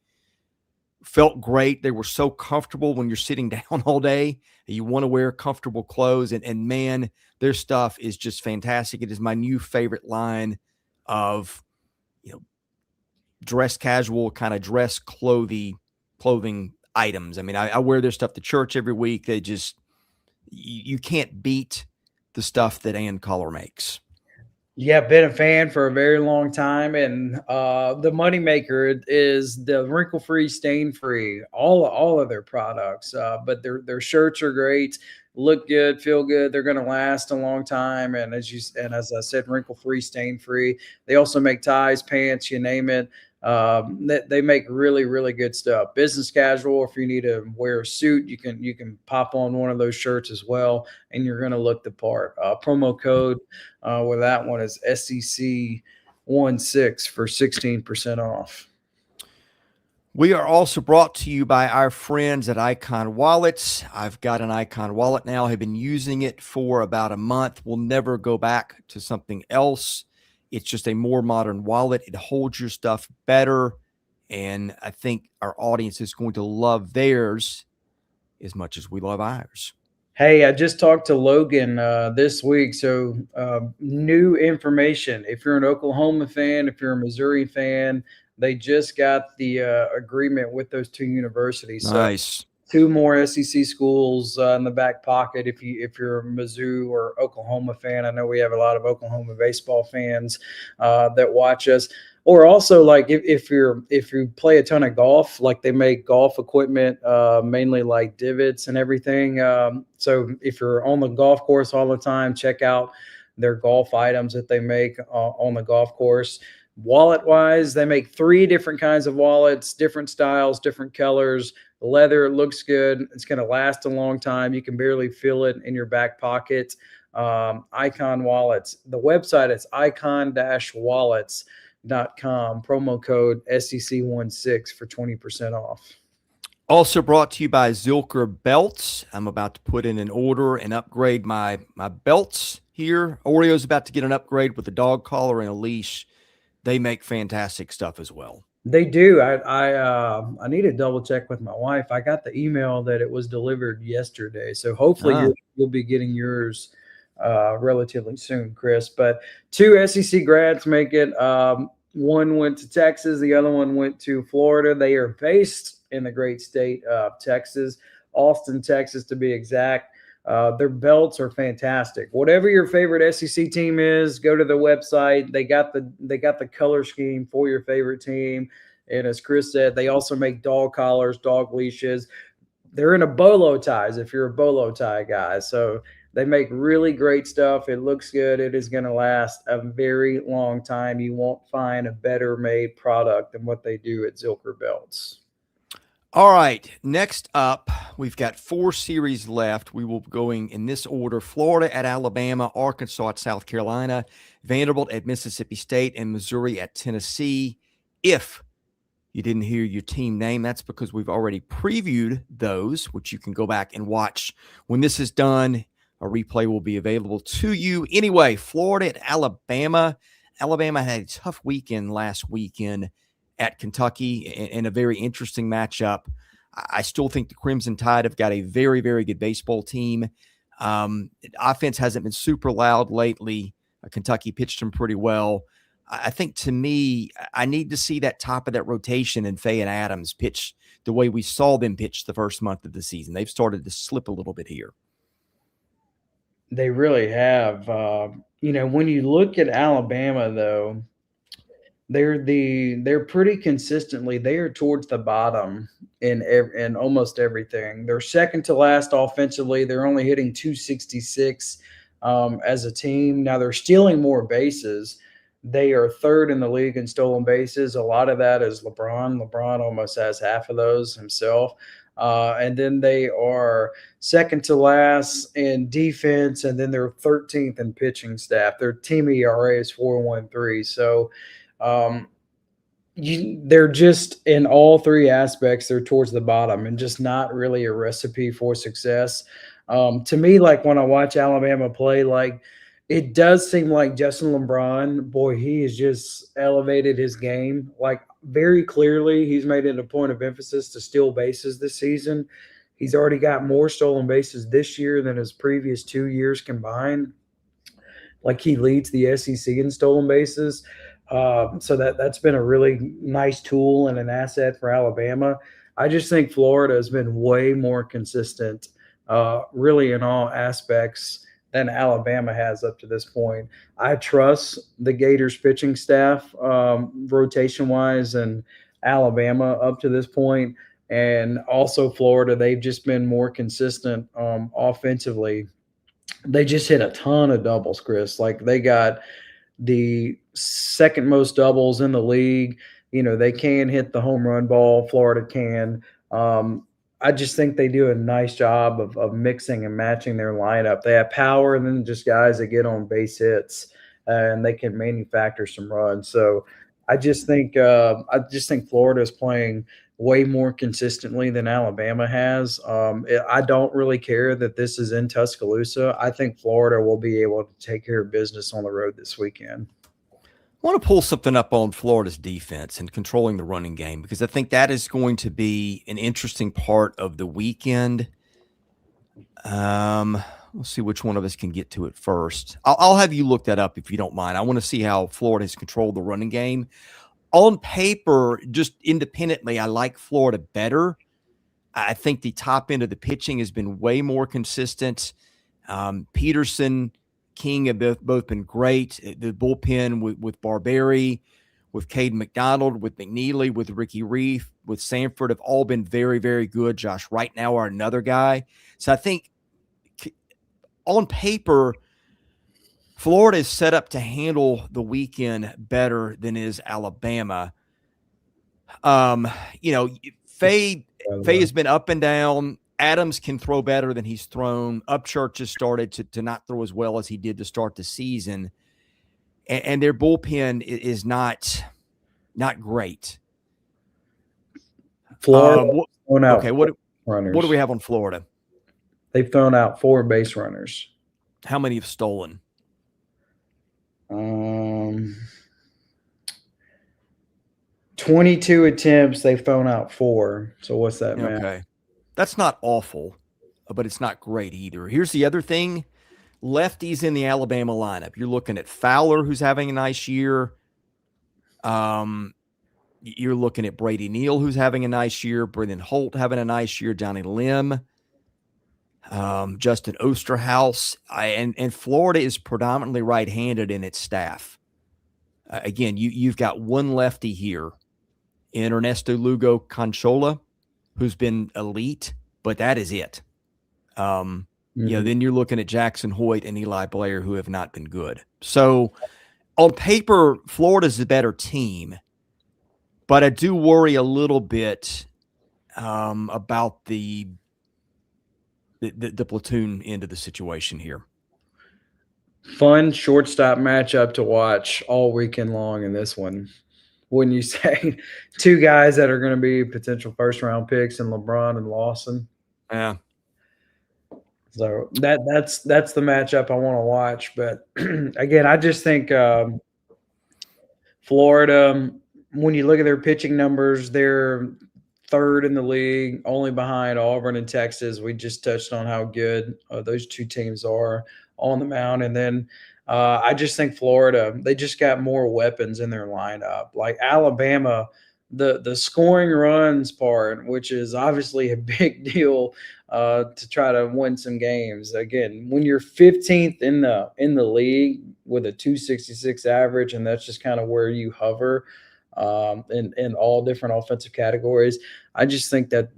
Felt great. They were so comfortable when you're sitting down all day. You want to wear comfortable clothes, and man, their stuff is just fantastic. It is my new favorite line of, dress casual kind of dress clothing items. I mean, I wear their stuff to church every week. They just, you can't beat the stuff that And Collar makes. Yeah, been a fan for a very long time, and the moneymaker is the wrinkle-free, stain-free, all of their products. But their shirts are great, look good, feel good. They're going to last a long time, and as I said, wrinkle-free, stain-free. They also make ties, pants, you name it. They make really, really good stuff. Business casual, if you need to wear a suit, you can pop on one of those shirts as well, and you're going to look the part. Promo code with that one is SEC16 for 16% off. We are also brought to you by our friends at Icon Wallets. I've got an Icon wallet now. I've been using it for about a month. We'll never go back to something else. It's just a more modern wallet. It holds your stuff better, and I think our audience is going to love theirs as much as we love ours. Hey, I just talked to Logan this week. So new information. If you're an Oklahoma fan, if you're a Missouri fan, they just got the agreement with those 2 universities. Nice. So 2 more SEC schools in the back pocket. If you're a Mizzou or Oklahoma fan, I know we have a lot of Oklahoma baseball fans that watch us. Or also, like if you play a ton of golf, like they make golf equipment, mainly like divots and everything. So if you're on the golf course all the time, check out their golf items that they make on the golf course. Wallet-wise, they make 3 different kinds of wallets, different styles, different colors. The leather looks good. It's going to last a long time. You can barely feel it in your back pocket. Icon Wallets. The website is icon-wallets.com. Promo code SEC16 for 20% off. Also brought to you by ZILKER belts. I'm about to put in an order and upgrade my belts here. Oreo's about to get an upgrade with a dog collar and a leash. They make fantastic stuff as well. They do. I need to double check with my wife. I got the email that it was delivered yesterday, so hopefully you'll be getting yours relatively soon, Chris. But 2 SEC grads make it. One went to Texas, the other one went to Florida. They are based in the great state of Texas, Austin, Texas, to be exact. Their belts are fantastic. Whatever your favorite SEC team is, go to the website. They got the color scheme for your favorite team. And as Chris said, they also make dog collars, dog leashes. They're in a bolo ties if you're a bolo tie guy. So they make really great stuff. It looks good. It is going to last a very long time. You won't find a better made product than what they do at ZILKER belts. All right, next up, we've got 4 series left. We will be going in this order: Florida at Alabama, Arkansas at South Carolina, Vanderbilt at Mississippi State, and Missouri at Tennessee. If you didn't hear your team name, that's because we've already previewed those, which you can go back and watch. When this is done, a replay will be available to you. Anyway, Florida at Alabama. Alabama had a tough weekend last weekend at Kentucky in a very interesting matchup. I still think the Crimson Tide have got a very, very good baseball team. Offense hasn't been super loud lately. Kentucky pitched them pretty well. I think, to me, I need to see that top of that rotation and Faye and Adams pitch the way we saw them pitch the first month of the season. They've started to slip a little bit here. They really have. when you look at Alabama, though, they're pretty consistently they are towards the bottom in almost everything. They're second to last offensively. They're only hitting 266 as a team. Now they're stealing more bases. They are third in the league in stolen bases. A lot of that is LeBron. LeBron almost has half of those himself. And then they are second to last in defense, and then they're 13th in pitching staff. Their team ERA is 4.13. So um, they're just in all three aspects, they're towards the bottom and just not really a recipe for success. To me, like when I watch Alabama play, like it does seem like Justin LeBron, boy, he has just elevated his game. Like very clearly, he's made it a point of emphasis to steal bases this season. He's already got more stolen bases this year than his previous 2 years combined. Like he leads the SEC in stolen bases. So that's been a really nice tool and an asset for Alabama. I just think Florida has been way more consistent, really in all aspects than Alabama has up to this point. I trust the Gators pitching staff rotation-wise and Alabama up to this point, and also Florida. They've just been more consistent offensively. They just hit a ton of doubles, Chris. Like they got the second most doubles in the league. They can hit the home run ball. Florida can. I just think they do a nice job of mixing and matching their lineup. They have power and then just guys that get on base hits and they can manufacture some runs. So I just think Florida is playing way more consistently than Alabama has. I don't really care that this is in Tuscaloosa. I think Florida will be able to take care of business on the road this weekend. I want to pull something up on Florida's defense and controlling the running game, because I think that is going to be an interesting part of the weekend. We'll see which one of us can get to it first. I'll have you look that up if you don't mind. I want to see how Florida has controlled the running game. On paper, just independently, I like Florida better. I think the top end of the pitching has been way more consistent. Peterson, King have both been great. The bullpen with Barberi, with Caden McDonald, with McNeely, with Ricky Reef, with Sanford have all been very, very good. Josh Wright now are another guy. So I think on paper, Florida is set up to handle the weekend better than is Alabama. Faye has been up and down. Adams can throw better than he's thrown. Upchurch has started to not throw as well as he did to start the season. And their bullpen is not great. Florida okay, what do we have on Florida? They've thrown out 4 base runners. How many have stolen? 22 attempts. They've thrown out 4. So what's that, man? Okay. That's not awful, but it's not great either. Here's the other thing. Lefties in the Alabama lineup. You're looking at Fowler, who's having a nice year. You're looking at Brady Neal, who's having a nice year. Brendan Holt having a nice year. Johnny Lim. Justin Osterhaus. And Florida is predominantly right-handed in its staff. Again, you've got one lefty here in Ernesto Lugo Conchola, who's been elite, but that is it. Then you're looking at Jackson Hoyt and Eli Blair, who have not been good. So on paper, Florida's a better team, but I do worry a little bit about the platoon end of the situation here. Fun shortstop matchup to watch all weekend long in this one. Wouldn't you say? 2 guys that are going to be potential first-round picks in LeBron and Lawson. Yeah. So that's the matchup I want to watch. But again, I just think Florida, when you look at their pitching numbers, they're third in the league, only behind Auburn and Texas. We just touched on how good those 2 teams are on the mound. And then I just think Florida, they just got more weapons in their lineup. Like Alabama, the scoring runs part, which is obviously a big deal to try to win some games. Again, when you're 15th in the league with a 266 average, and that's just kind of where you hover in all different offensive categories. I just think that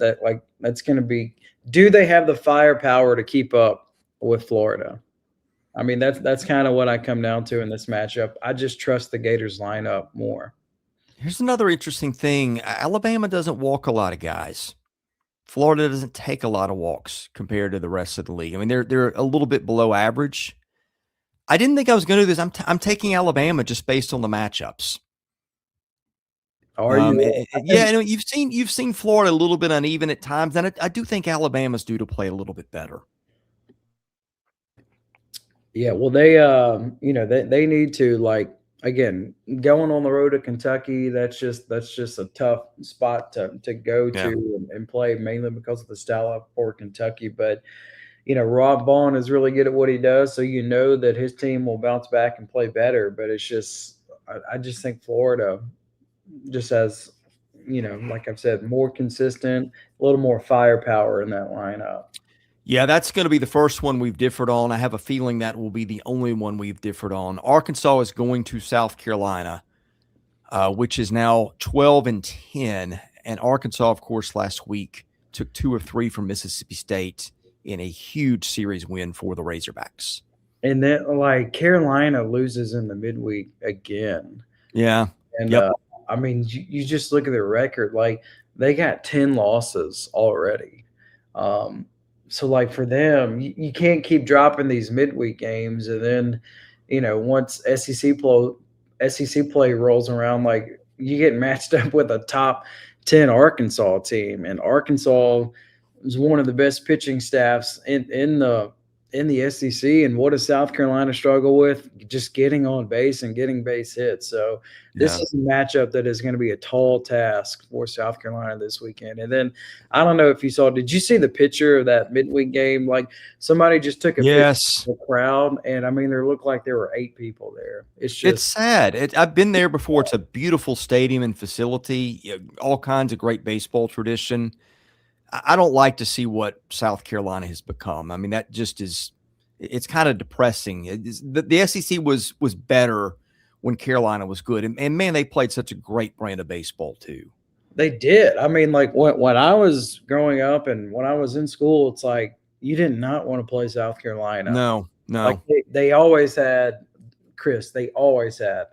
that's going to be. Do they have the firepower to keep up with Florida? I mean, that's kind of what I come down to in this matchup. I just trust the Gators lineup more. Here's another interesting thing. Alabama doesn't walk a lot of guys. Florida doesn't take a lot of walks compared to the rest of the league. I mean, they're a little bit below average. I didn't think I was going to do this. I'm taking Alabama just based on the matchups. Are you? Yeah, I know you've seen Florida a little bit uneven at times, and I do think Alabama's due to play a little bit better. Yeah, well, they they need to, like, again, going on the road to Kentucky. That's just a tough spot to go Yeah. to and play, mainly because of the style of for Kentucky. But Rob Vaughn is really good at what he does, so that his team will bounce back and play better. But it's just, I just think Florida just has, like I've said, more consistent, a little more firepower in that lineup. Yeah, that's going to be the first one we've differed on. I have a feeling that will be the only one we've differed on. Arkansas is going to South Carolina, which is now 12-10. And Arkansas, of course, last week took 2 of 3 from Mississippi State in a huge series win for the Razorbacks. And then, like, Carolina loses in the midweek again. Yeah. And I mean, you just look at their record, like they got 10 losses already. So, like, for them, you can't keep dropping these midweek games, and then, once SEC play rolls around, like, you get matched up with a top 10 Arkansas team, and Arkansas is one of the best pitching staffs in the SEC. And what does South Carolina struggle with? Just getting on base and getting base hits. So this is a matchup that is going to be a tall task for South Carolina this weekend. And then, I don't know if you saw, did you see the picture of that midweek game? Like, somebody just took a picture of the crowd, and I mean, there looked like there were 8 people there. It's sad. I've been there before. It's a beautiful stadium and facility, all kinds of great baseball tradition. I don't like to see what South Carolina has become. I mean, that just is – it's kind of depressing. The SEC was better when Carolina was good. And, man, they played such a great brand of baseball too. They did. I mean, like, when I was growing up and when I was in school, it's like you did not want to play South Carolina. No. Like, they always had – Chris, they always had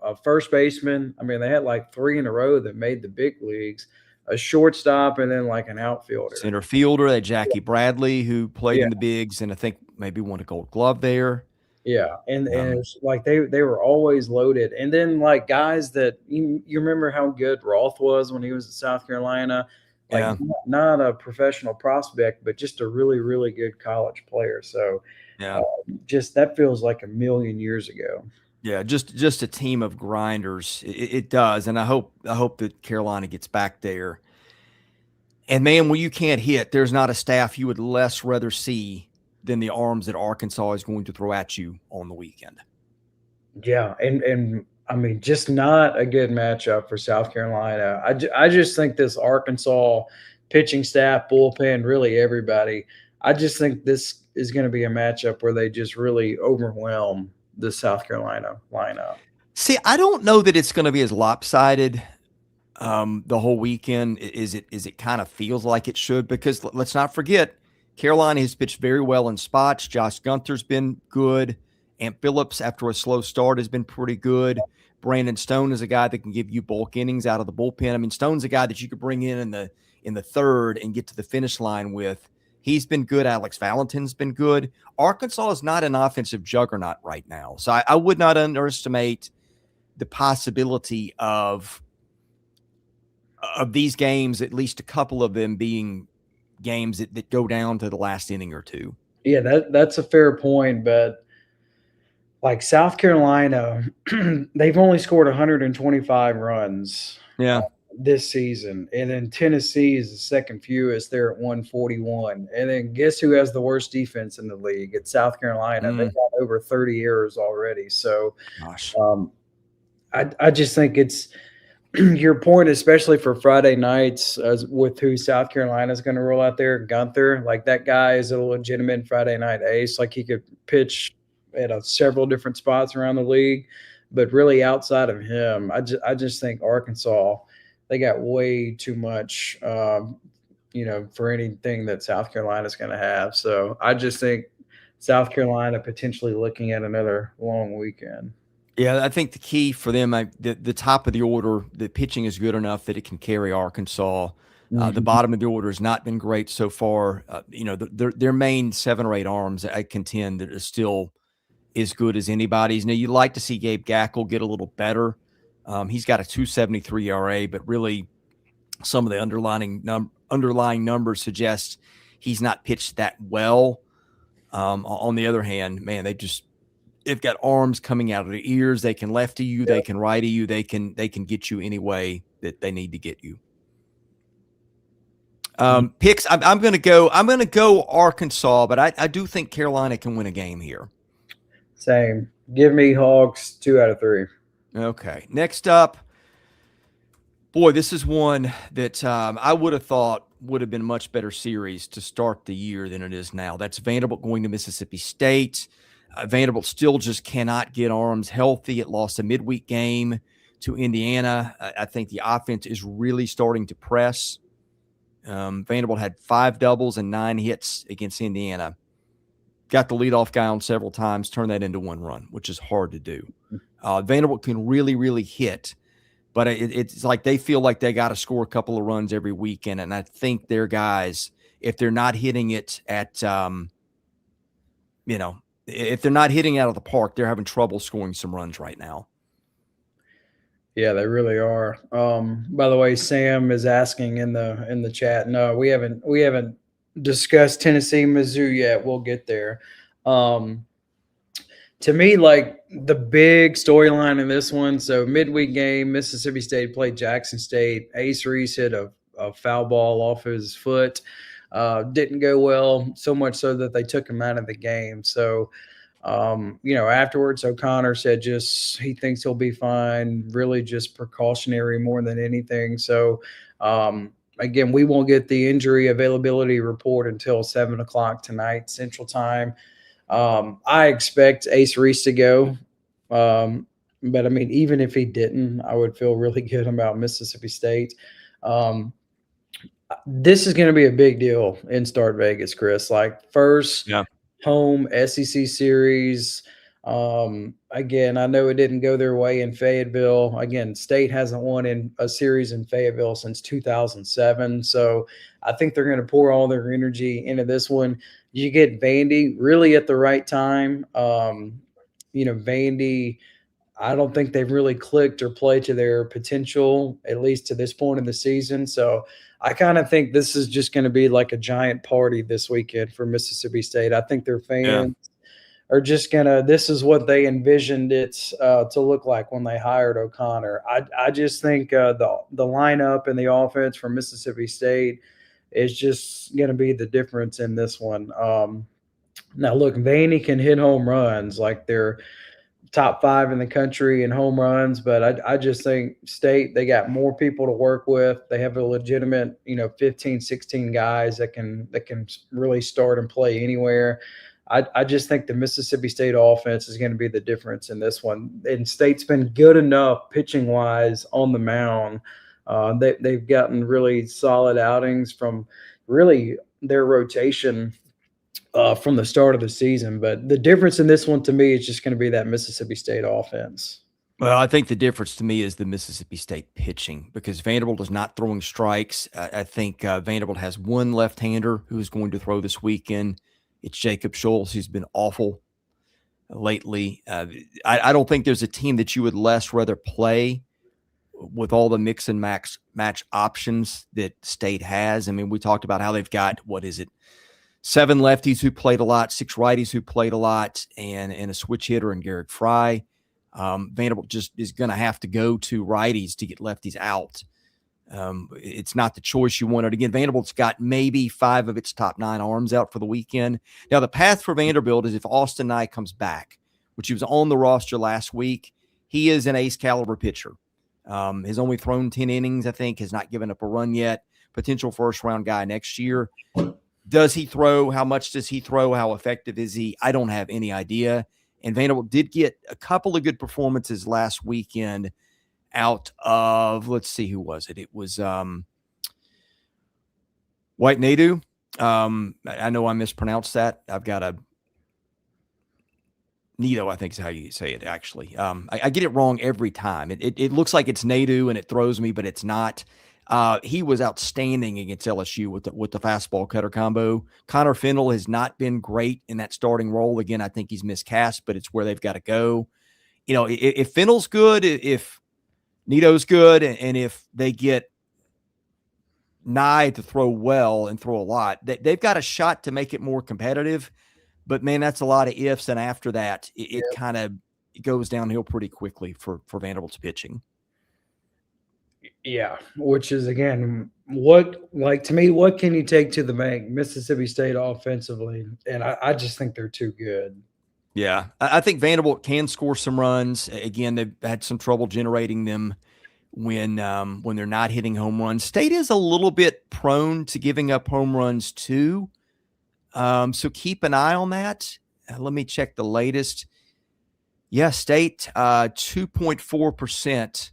a first baseman. I mean, they had like 3 in a row that made the big leagues. A shortstop, and then like an outfielder. Center fielder, that Jackie Bradley, who played in the bigs and I think maybe won a Gold Glove there. Yeah, and it's like they were always loaded. And then, like, guys that you remember how good Roth was when he was at South Carolina. Like, not a professional prospect, but just a really, really good college player. So just that feels like a million years ago. Yeah, just a team of grinders. It does, and I hope that Carolina gets back there. And, man, when you can't hit, there's not a staff you would less rather see than the arms that Arkansas is going to throw at you on the weekend. Yeah, and I mean, just not a good matchup for South Carolina. I just think this Arkansas pitching staff, bullpen, really everybody, I just think this is going to be a matchup where they just really overwhelm the South Carolina lineup. See, I don't know that it's going to be as lopsided the whole weekend as it kind of feels like it should, because let's not forget, Carolina has pitched very well in spots. Josh Gunther's been good. Amp Phillips, after a slow start, has been pretty good. Brandon Stone is a guy that can give you bulk innings out of the bullpen. I mean, Stone's a guy that you could bring in the third and get to the finish line with. He's been good. Alex Valentin's been good. Arkansas is not an offensive juggernaut right now. So I would not underestimate the possibility of these games, at least a couple of them being games that go down to the last inning or two. Yeah, that's a fair point. But, like, South Carolina, they've only scored 125 runs. Yeah. This season, and then Tennessee is the second fewest. They're at 141. And then guess who has the worst defense in the league? It's South Carolina. They've got over 30 errors already. So I just think it's your point, especially for Friday nights, with who South Carolina is going to roll out there, Gunther, like that guy is a legitimate Friday night ace. Like he could pitch at several different spots around the league, but really outside of him, I just think Arkansas, they got way too much, for anything that South Carolina is going to have. So I just think South Carolina potentially looking at another long weekend. Yeah, I think the key for them, the top of the order, the pitching is good enough that it can carry Arkansas. The bottom of the order has not been great so far. Their main 7 or 8 arms, I contend, that are still as good as anybody's. Now, you'd like to see Gabe Gackle get a little better. He's got a 2.73 ERA, but really some of the underlying numbers suggest he's not pitched that well. On the other hand, man, they've got arms coming out of their ears. They can lefty you, they can righty you, they can get you any way that they need to get you. Picks. I'm going to go Arkansas, but I do think Carolina can win a game here. Same. Give me Hogs 2 out of 3. Okay. Next up, boy, this is one that I would have thought would have been a much better series to start the year than it is now. That's Vanderbilt going to Mississippi State. Vanderbilt still just cannot get arms healthy. It lost a midweek game to Indiana. I think the offense is really starting to press. Vanderbilt had 5 doubles and 9 hits against Indiana. Got the leadoff guy on several times, turned that into 1 run, which is hard to do. Vanderbilt can really, really hit, but it's like they feel like they got to score a couple of runs every weekend. And I think their guys, if they're not hitting it at, if they're not hitting out of the park, they're having trouble scoring some runs right now. Yeah, they really are. By the way, Sam is asking in the chat. No, we haven't discussed Tennessee, Mizzou yet. We'll get there. To me, like the big storyline in this one, so midweek game, Mississippi State played Jackson State. Ace Reese hit a foul ball off his foot. Didn't go well, so much so that they took him out of the game. So, afterwards, O'Connor said he thinks he'll be fine, really just precautionary more than anything. So, again, we won't get the injury availability report until 7 o'clock tonight, Central Time. I expect Ace Reese to go. But I mean, even if he didn't, I would feel really good about Mississippi State. This is going to be a big deal in Start Vegas, Chris. Like first home SEC series. Again, I know it didn't go their way in Fayetteville. Again, State hasn't won in a series in Fayetteville since 2007. So I think they're going to pour all their energy into this one. You get Vandy really at the right time. Vandy, I don't think they've really clicked or played to their potential, at least to this point in the season. So I kind of think this is just going to be like a giant party this weekend for Mississippi State. I think their fans are just this is what they envisioned it to look like when they hired O'Connor. I just think the lineup and the offense from Mississippi State is just going to be the difference in this one. Now, look, Vandy can hit home runs, like they're top 5 in the country in home runs, but I just think State, they got more people to work with. They have a legitimate, 15, 16 guys that can really start and play anywhere. I just think the Mississippi State offense is going to be the difference in this one. And State's been good enough pitching-wise on the mound. They've gotten really solid outings from really their rotation from the start of the season. But the difference in this one to me is just going to be that Mississippi State offense. Well, I think the difference to me is the Mississippi State pitching because Vanderbilt is not throwing strikes. I think Vanderbilt has one left-hander who's going to throw this weekend. It's Jacob Schultz, who's been awful lately. I don't think there's a team that you would less rather play with all the mix and match options that State has. I mean, we talked about how they've got, 7 lefties who played a lot, 6 righties who played a lot, and a switch hitter in Garrett Fry. Vanderbilt just is going to have to go to righties to get lefties out. It's not the choice you wanted. Again, Vanderbilt's got maybe 5 of its top 9 arms out for the weekend. Now, the path for Vanderbilt is if Austin Nye comes back, which he was on the roster last week. He is an ace caliber pitcher. Has only thrown 10 innings, I think, has not given up a run yet. Potential first-round guy next year. Does he throw? How much does he throw? How effective is he? I don't have any idea. And Vanderbilt did get a couple of good performances last weekend out of, let's see, who was it? It was White Nadu. I know I mispronounced that. I've got a Nito, I think is how you say it, actually. I get it wrong every time. It looks like it's Nadu and it throws me, but it's not. He was outstanding against LSU with the fastball cutter combo. Connor Fennell has not been great in that starting role. Again, I think he's miscast, but it's where they've got to go. You know, if Fennell's good, if Nito's good, and if they get Nye to throw well and throw a lot, they've got a shot to make it more competitive. But, man, that's a lot of ifs, and after that, it kind of goes downhill pretty quickly for Vanderbilt's pitching. Yeah, which is, again, to me, what can you take to the bank? Mississippi State offensively, and I just think they're too good. Yeah, I think Vanderbilt can score some runs. Again, they've had some trouble generating them when they're not hitting home runs. State is a little bit prone to giving up home runs too. So keep an eye on that. Let me check the latest. Yeah, State 2.4%.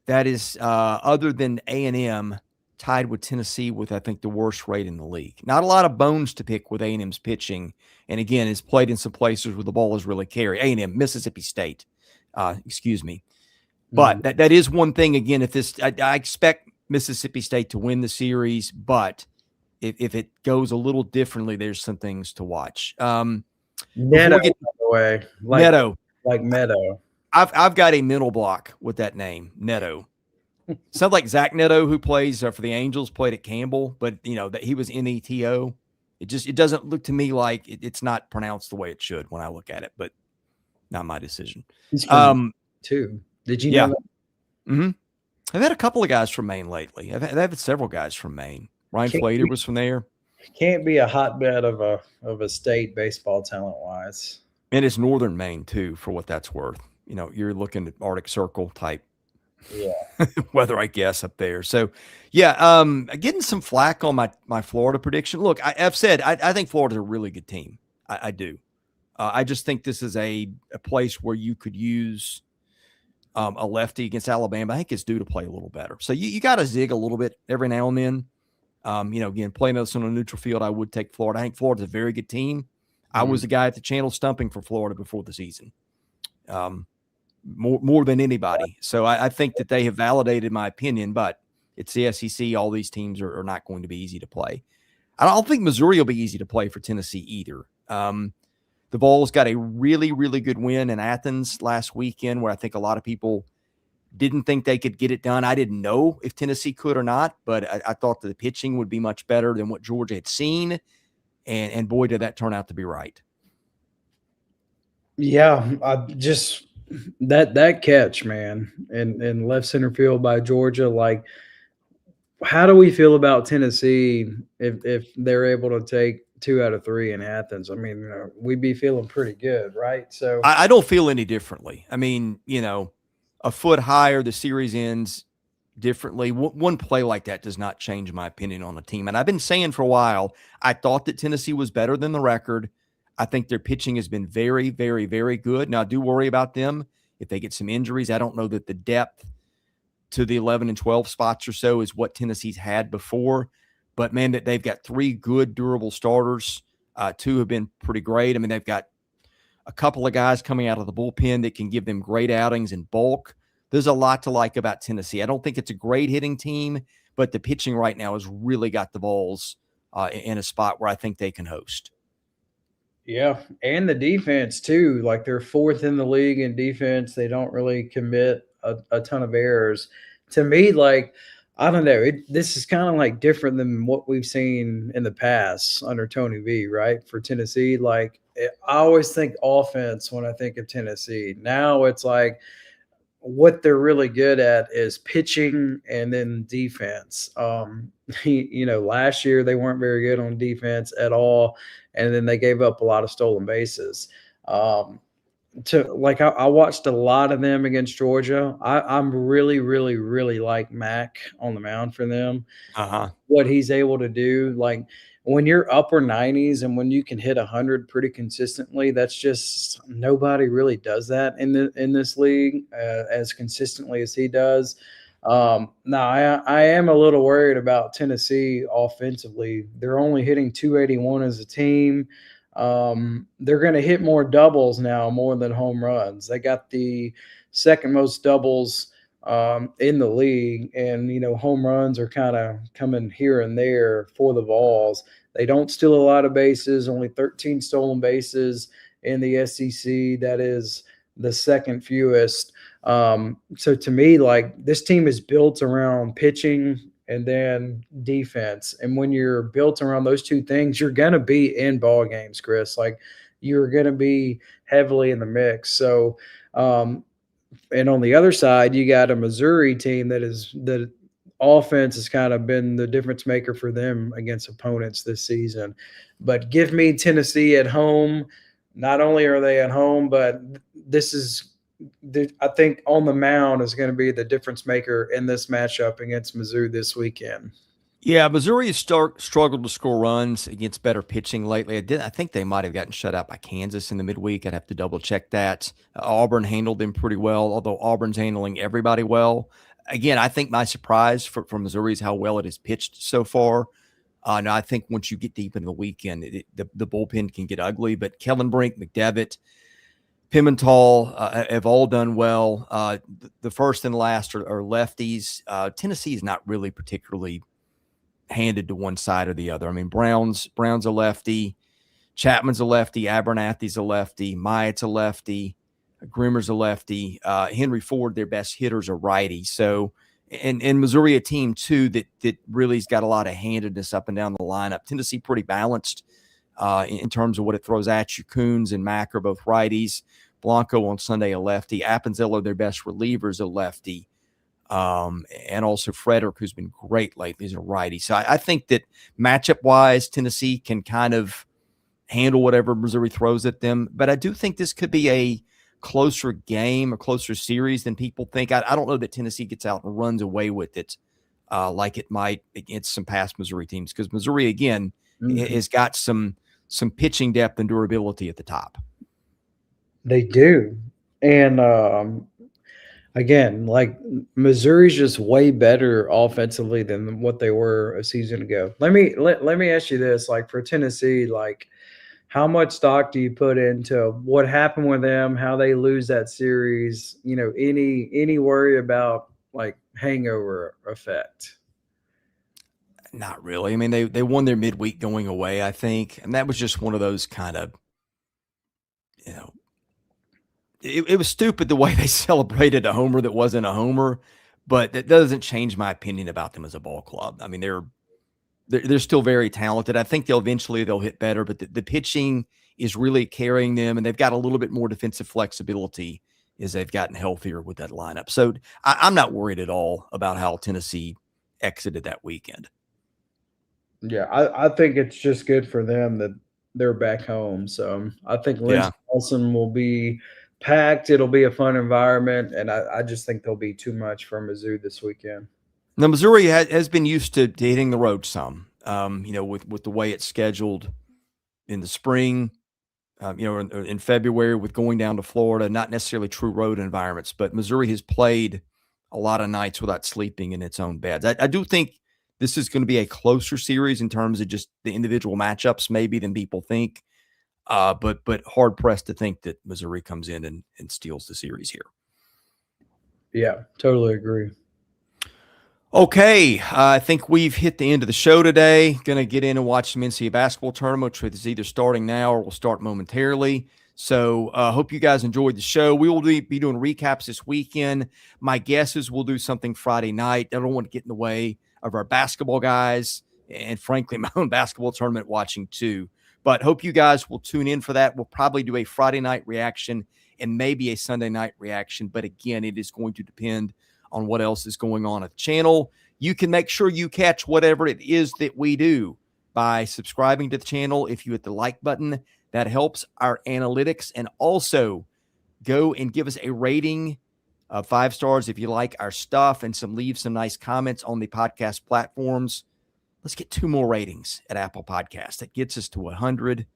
That is other than A&M, tied with Tennessee with, I think, the worst rate in the league. Not a lot of bones to pick with A&M's pitching. And again, it's played in some places where the ball is really carried. A&M, Mississippi State, excuse me. But that is one thing. Again, if this, I expect Mississippi State to win the series, but if it goes a little differently, there's some things to watch. Neto, by the way, Neto, like Meadow. I've got a mental block with that name, Neto. Sounds like Zach Neto, who plays for the Angels, played at Campbell, but you know that he was Neto. It doesn't look to me like it's not pronounced the way it should when I look at it, but not my decision. Too. Did you know that? Mm-hmm. I've had a couple of guys from Maine lately. I've had several guys from Maine. Ryan Flater was from there. Can't be a hotbed of a state baseball talent wise. And it's northern Maine too, for what that's worth. You know, you're looking at Arctic Circle type weather, I guess, up there. So yeah, getting some flack on my Florida prediction. Look, I've said I think Florida's a really good team. I do. I just think this is a place where you could use a lefty against Alabama. I think it's due to play a little better. So you got to zig a little bit every now and then. You know, again, playing this on a neutral field, I would take Florida. I think Florida's a very good team. Mm-hmm. I was the guy at the channel stumping for Florida before the season, more than anybody. So I think that they have validated my opinion, but it's the SEC. All these teams are not going to be easy to play. I don't think Missouri will be easy to play for Tennessee either. The Vols got a really, really good win in Athens last weekend where I think a lot of people didn't think they could get it done. I didn't know if Tennessee could or not, but I thought that the pitching would be much better than what Georgia had seen. And boy, did that turn out to be right. Yeah, I just that catch, man, in left center field by Georgia. Like, how do we feel about Tennessee if they're able to take 2 out of 3 in Athens? I mean, we'd be feeling pretty good, right? So I don't feel any differently. I mean, you know, a foot higher, the series ends differently. One play like that does not change my opinion on the team. And I've been saying for a while, I thought that Tennessee was better than the record. I think their pitching has been very, very, very good. Now, I do worry about them if they get some injuries. I don't know that the depth to the 11 and 12 spots or so is what Tennessee's had before. But, man, that they've got 3 good, durable starters. 2 have been pretty great. I mean, they've got a couple of guys coming out of the bullpen that can give them great outings in bulk. There's a lot to like about Tennessee. I don't think it's a great hitting team, but the pitching right now has really got the Vols in a spot where I think they can host. Yeah, and the defense too. Like, they're 4th in the league in defense. They don't really commit a ton of errors. To me, like, I don't know. This is kind of like different than what we've seen in the past under Tony V, right? For Tennessee, like, I always think offense when I think of Tennessee. Now it's like what they're really good at is pitching and then defense. You know, last year they weren't very good on defense at all, and then they gave up a lot of stolen bases. I watched a lot of them against Georgia. I'm really, really, really like Mac on the mound for them. Uh-huh. What he's able to do, like when you're upper 90s and when you can hit 100 pretty consistently, that's just nobody really does that in this league as consistently as he does. Now I am a little worried about Tennessee offensively. They're only hitting 281 as a team. They're going to hit more doubles now, more than home runs. They got the second most doubles in the league, and home runs are kind of coming here and there for the Vols. They don't steal a lot of bases, only 13 stolen bases in the SEC. That is the second fewest. So to me, like, this team is built around pitching and then defense. And when you're built around those two things, you're going to be in ball games, Chris. Like, you're going to be heavily in the mix. So, and on the other side, you got a Missouri team that offense has kind of been the difference maker for them against opponents this season. But give me Tennessee at home. Not only are they at home, but I think on the mound is going to be the difference maker in this matchup against Mizzou this weekend. Yeah, Missouri has struggled to score runs against better pitching lately. I think they might have gotten shut out by Kansas in the midweek. I'd have to double check that. Auburn handled them pretty well, although Auburn's handling everybody well. Again, I think my surprise for Missouri is how well it has pitched so far. Now, I think once you get deep into the weekend, the bullpen can get ugly. But Kellen Brink, McDevitt, Pimental have all done well. The first and last are lefties. Tennessee is not really particularly handed to one side or the other. I mean, Brown's a lefty, Chapman's a lefty, Abernathy's a lefty, Myatt's a lefty, Grimmer's a lefty, Henry Ford, their best hitters are righty. So, and Missouri, a team too that really's got a lot of handedness up and down the lineup. Tennessee pretty balanced in terms of what it throws at you. Coons and Mack are both righties. Blanco on Sunday a lefty. Appenzell, their best relievers, a lefty. And also Frederick, who's been great lately, is a righty. So I think that matchup-wise, Tennessee can kind of handle whatever Missouri throws at them. But I do think this could be a closer game, a closer series than people think. I don't know that Tennessee gets out and runs away with it like it might against some past Missouri teams, because Missouri, again, has got some pitching depth and durability at the top. They do. And again, like, Missouri's just way better offensively than what they were a season ago. Let me ask you this, like, for Tennessee, like, how much stock do you put into what happened with them, how they lose that series? Any worry about, like, hangover effect? Not really. I mean, they won their midweek going away, I think, and that was just one of those kind of, it was stupid the way they celebrated a homer that wasn't a homer, but that doesn't change my opinion about them as a ball club. I mean, they're still very talented. I think they'll hit better, but the pitching is really carrying them, and they've got a little bit more defensive flexibility as they've gotten healthier with that lineup. So I'm not worried at all about how Tennessee exited that weekend. Yeah, I think it's just good for them that they're back home. So I think Lindsey Nelson will be packed. It'll be a fun environment, and I just think there'll be too much for Mizzou this weekend. Now, Missouri has been used to hitting the road some, with the way it's scheduled in the spring, in February with going down to Florida, not necessarily true road environments, but Missouri has played a lot of nights without sleeping in its own beds. I do think this is going to be a closer series in terms of just the individual matchups maybe than people think. But hard pressed to think that Missouri comes in and steals the series here. Yeah, totally agree. Okay, I think we've hit the end of the show today. Going to get in and watch some NCAA basketball tournament, which is either starting now or will start momentarily. So hope you guys enjoyed the show. We will be doing recaps this weekend. My guess is we'll do something Friday night. I don't want to get in the way of our basketball guys and, frankly, my own basketball tournament watching too. But hope you guys will tune in for that. We'll probably do a Friday night reaction and maybe a Sunday night reaction. But again, it is going to depend on what else is going on at the channel. You can make sure you catch whatever it is that we do by subscribing to the channel. If you hit the like button, that helps our analytics. And also go and give us a rating of 5 stars if you like our stuff, and leave some nice comments on the podcast platforms. Let's get 2 more ratings at Apple Podcasts. That gets us to 100.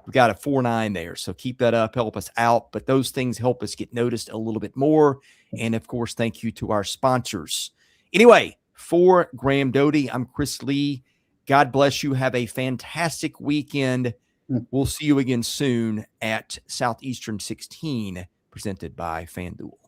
We got a 4.9 there, so keep that up, help us out. But those things help us get noticed a little bit more. And of course, thank you to our sponsors. Anyway, for Graham Doty, I'm Chris Lee. God bless you. Have a fantastic weekend. We'll see you again soon at Southeastern 16, presented by FanDuel.